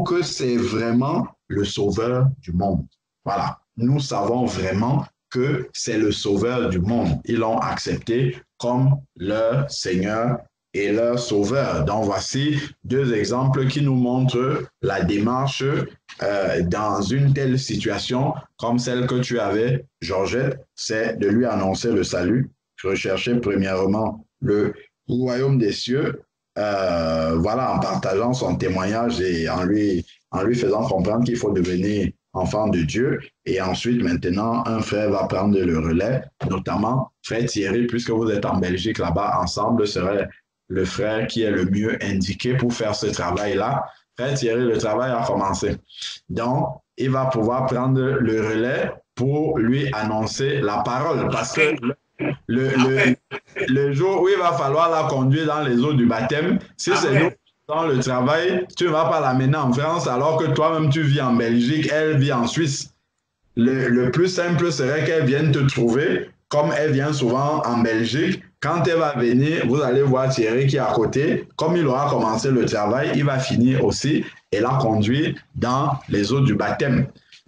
que c'est vraiment le sauveur du monde. Voilà, nous savons vraiment que c'est le sauveur du monde. Ils l'ont accepté comme leur Seigneur et leur sauveur. Donc voici deux exemples qui nous montrent la démarche dans une telle situation comme celle que tu avais, Georgette, c'est de lui annoncer le salut. Rechercher premièrement le royaume des cieux, voilà, en partageant son témoignage et en lui faisant comprendre qu'il faut devenir enfant de Dieu. Et ensuite, maintenant, un frère va prendre le relais, notamment frère Thierry, puisque vous êtes en Belgique là-bas, ensemble serait le frère qui est le mieux indiqué pour faire ce travail-là. Frère Thierry, le travail a commencé. Donc, il va pouvoir prendre le relais pour lui annoncer la parole. Parce que le jour où il va falloir la conduire dans les eaux du baptême, si c'est nous dans le travail, tu ne vas pas l'amener en France alors que toi-même tu vis en Belgique, elle vit en Suisse. Le plus simple serait qu'elle vienne te trouver, comme elle vient souvent en Belgique. Quand elle va venir, vous allez voir Thierry qui est à côté. Comme il aura commencé le travail, il va finir aussi et la conduire dans les eaux du baptême.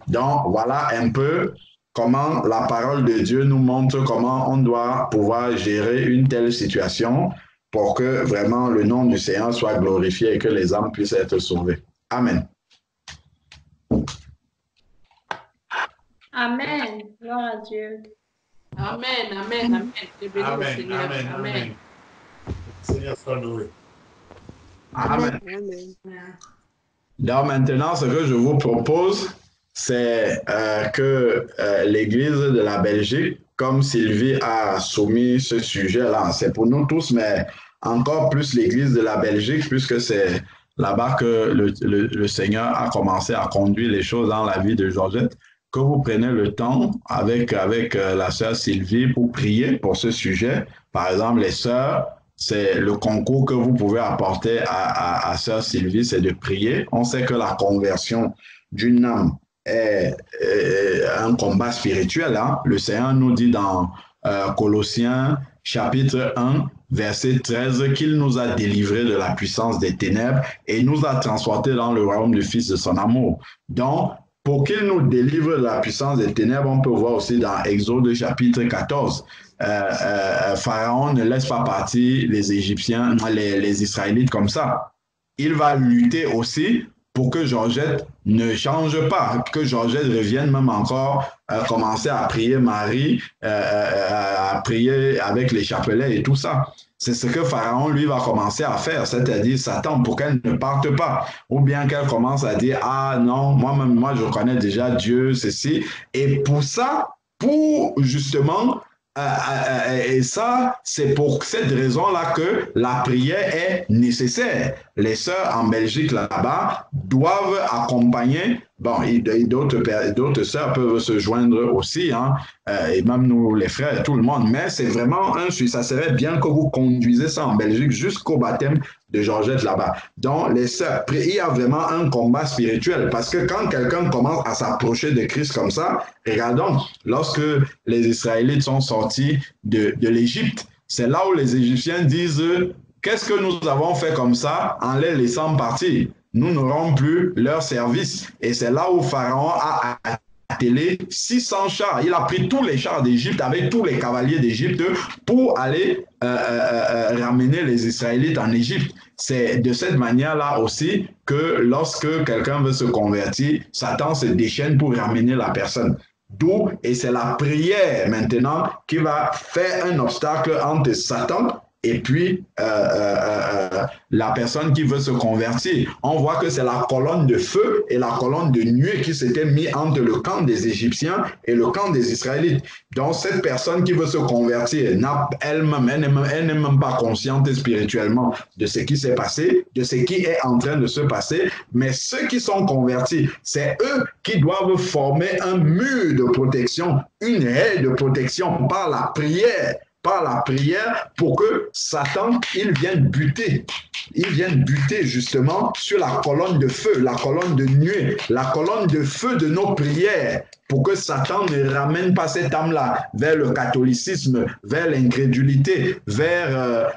Donc, voilà un peu comment la parole de Dieu nous montre comment on doit pouvoir gérer une telle situation pour que vraiment le nom du Seigneur soit glorifié et que les âmes puissent être sauvées. Amen. Amen. Gloire à Dieu. Amen, amen, amen. Je bénis le Seigneur. Amen, amen. Seigneur soit loué. Amen. Donc maintenant, ce que je vous propose, c'est que l'Église de la Belgique, comme Sylvie a soumis ce sujet-là, c'est pour nous tous, mais encore plus l'Église de la Belgique, puisque c'est là-bas que le Seigneur a commencé à conduire les choses dans la vie de Georgette, que vous preniez le temps avec la sœur Sylvie pour prier pour ce sujet. Par exemple, les sœurs, c'est le concours que vous pouvez apporter à sœur Sylvie, c'est de prier. On sait que la conversion d'une âme est un combat spirituel. Hein? Le Seigneur nous dit dans Colossiens chapitre 1, verset 13, qu'il nous a délivrés de la puissance des ténèbres et nous a transportés dans le royaume du Fils de son amour. Donc, pour qu'il nous délivre de la puissance des ténèbres, on peut voir aussi dans Exode chapitre 14, Pharaon ne laisse pas partir les Égyptiens, les Israélites comme ça. Il va lutter aussi pour que Georgette ne change pas, que Georgette revienne même encore commencer à prier Marie, à prier avec les chapelets et tout ça. C'est ce que Pharaon, lui, va commencer à faire, c'est-à-dire Satan, pour qu'elle ne parte pas. Ou bien qu'elle commence à dire, ah non, moi, je connais déjà Dieu, ceci. Et pour ça, pour justement, et ça, c'est pour cette raison-là que la prière est nécessaire. Les sœurs en Belgique, là-bas, doivent accompagner. Bon, d'autres sœurs peuvent se joindre aussi, hein, et même nous, les frères, tout le monde. Mais c'est vraiment ça serait bien que vous conduisez ça en Belgique jusqu'au baptême de Georgette là-bas. Donc, les sœurs, il y a vraiment un combat spirituel parce que quand quelqu'un commence à s'approcher de Christ comme ça, regardons, lorsque les Israélites sont sortis de l'Égypte, c'est là où les Égyptiens disent « Qu'est-ce que nous avons fait comme ça en les laissant partir ? Nous n'aurons plus leur service. » Et c'est là où Pharaon a attelé 600 chars. Il a pris tous les chars d'Égypte avec tous les cavaliers d'Égypte pour aller ramener les Israélites en Égypte. C'est de cette manière-là aussi que lorsque quelqu'un veut se convertir, Satan se déchaîne pour ramener la personne. D'où, et c'est la prière maintenant qui va faire un obstacle entre Satan et puis la personne qui veut se convertir. On voit que c'est la colonne de feu et la colonne de nuée qui s'était mise entre le camp des Égyptiens et le camp des Israélites. Donc cette personne qui veut se convertir, elle-même, elle n'est même pas consciente spirituellement de ce qui s'est passé, de ce qui est en train de se passer, mais ceux qui sont convertis, c'est eux qui doivent former un mur de protection, une haie de protection par la prière pour que Satan, il vienne buter. Il vienne buter justement sur la colonne de feu, la colonne de nuée, la colonne de feu de nos prières, pour que Satan ne ramène pas cette âme-là vers le catholicisme, vers l'incrédulité, vers,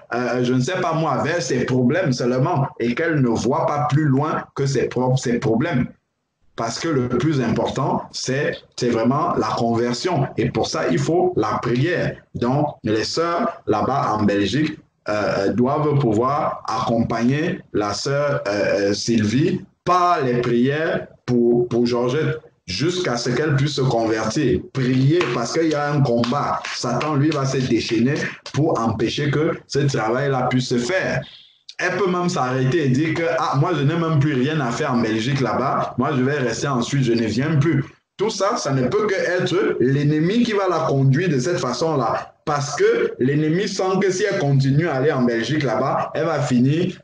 je ne sais pas moi, vers ses problèmes seulement, et qu'elle ne voit pas plus loin que ses problèmes. Parce que le plus important, c'est vraiment la conversion. Et pour ça, il faut la prière. Donc, les sœurs là-bas en Belgique doivent pouvoir accompagner la sœur Sylvie par les prières pour Georgette jusqu'à ce qu'elle puisse se convertir. Prier parce qu'il y a un combat. Satan, lui, va se déchaîner pour empêcher que ce travail-là puisse se faire. Elle peut même s'arrêter et dire que moi, je n'ai même plus rien à faire en Belgique là-bas. Moi, je vais rester ensuite, je ne viens plus. Tout ça, ça ne peut qu'être l'ennemi qui va la conduire de cette façon-là. Parce que l'ennemi sent que si elle continue à aller en Belgique là-bas, elle va finir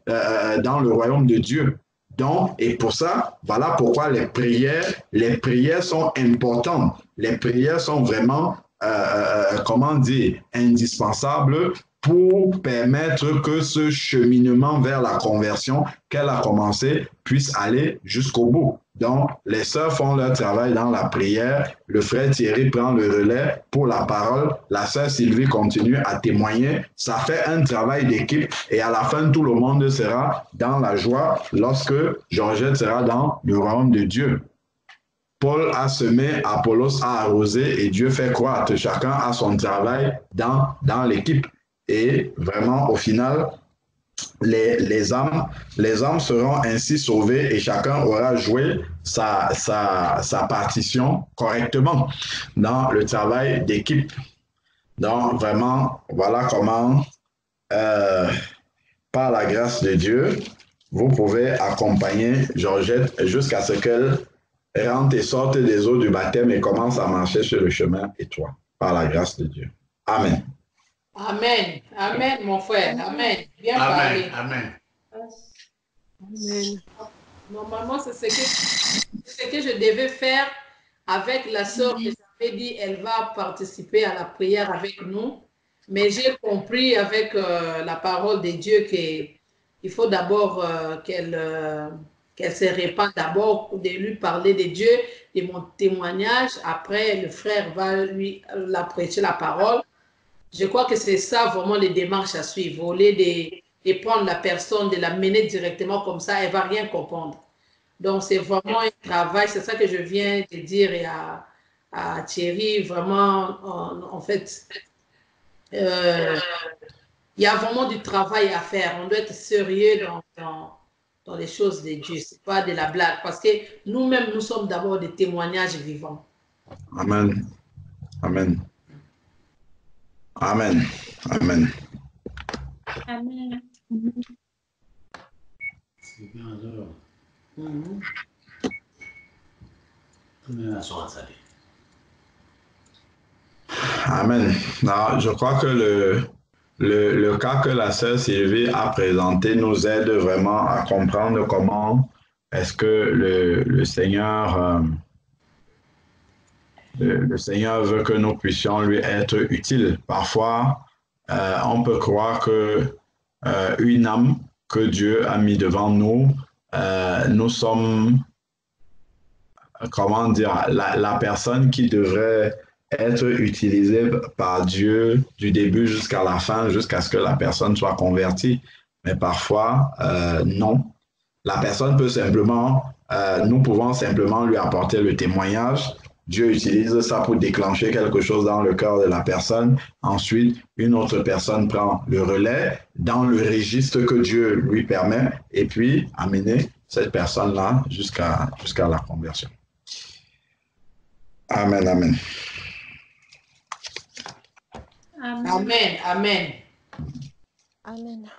dans le royaume de Dieu. Donc, et pour ça, voilà pourquoi les prières sont importantes. Les prières sont vraiment, indispensables pour permettre que ce cheminement vers la conversion qu'elle a commencé puisse aller jusqu'au bout. Donc, les sœurs font leur travail dans la prière, le frère Thierry prend le relais pour la parole, la sœur Sylvie continue à témoigner. Ça fait un travail d'équipe et à la fin, tout le monde sera dans la joie lorsque Georgette sera dans le royaume de Dieu. Paul a semé, Apollos a arrosé et Dieu fait croître. Chacun a son travail dans l'équipe. Et vraiment, au final, les âmes seront ainsi sauvées et chacun aura joué sa partition correctement dans le travail d'équipe. Donc, vraiment, voilà comment, par la grâce de Dieu, vous pouvez accompagner Georgette jusqu'à ce qu'elle rentre et sorte des eaux du baptême et commence à marcher sur le chemin étroit, par la grâce de Dieu. Amen. Amen. Amen, mon frère. Amen. Bien parlé. Amen. Amen. Normalement, c'est ce que je devais faire avec la sœur que j'avais dit, elle va participer à la prière avec nous. Mais j'ai compris avec la parole de Dieu qu'il faut d'abord qu'elle se répande d'abord, de lui parler de Dieu, de mon témoignage. Après, le frère va lui prêcher la parole. Je crois que c'est ça vraiment les démarches à suivre. Au lieu de prendre la personne, de la mener directement comme ça, elle ne va rien comprendre. Donc, c'est vraiment un travail. C'est ça que je viens de dire à Thierry. Vraiment, en fait, il y a vraiment du travail à faire. On doit être sérieux dans les choses de Dieu. Ce n'est pas de la blague. Parce que nous-mêmes, nous sommes d'abord des témoignages vivants. Amen. Amen. Amen. Amen. Amen. C'est bien alors. Amen. Alors, je crois que le cas que la sœur Sylvie a présenté nous aide vraiment à comprendre comment est-ce que le Seigneur le Seigneur veut que nous puissions lui être utiles. Parfois, on peut croire que une âme que Dieu a mis devant nous, nous sommes, comment dire, la personne qui devrait être utilisée par Dieu du début jusqu'à la fin, jusqu'à ce que la personne soit convertie. Mais parfois, non. La personne peut simplement, nous pouvons simplement lui apporter le témoignage. Dieu utilise ça pour déclencher quelque chose dans le cœur de la personne. Ensuite, une autre personne prend le relais dans le registre que Dieu lui permet et puis amener cette personne-là jusqu'à la conversion. Amen, amen. Amen, amen. Amen.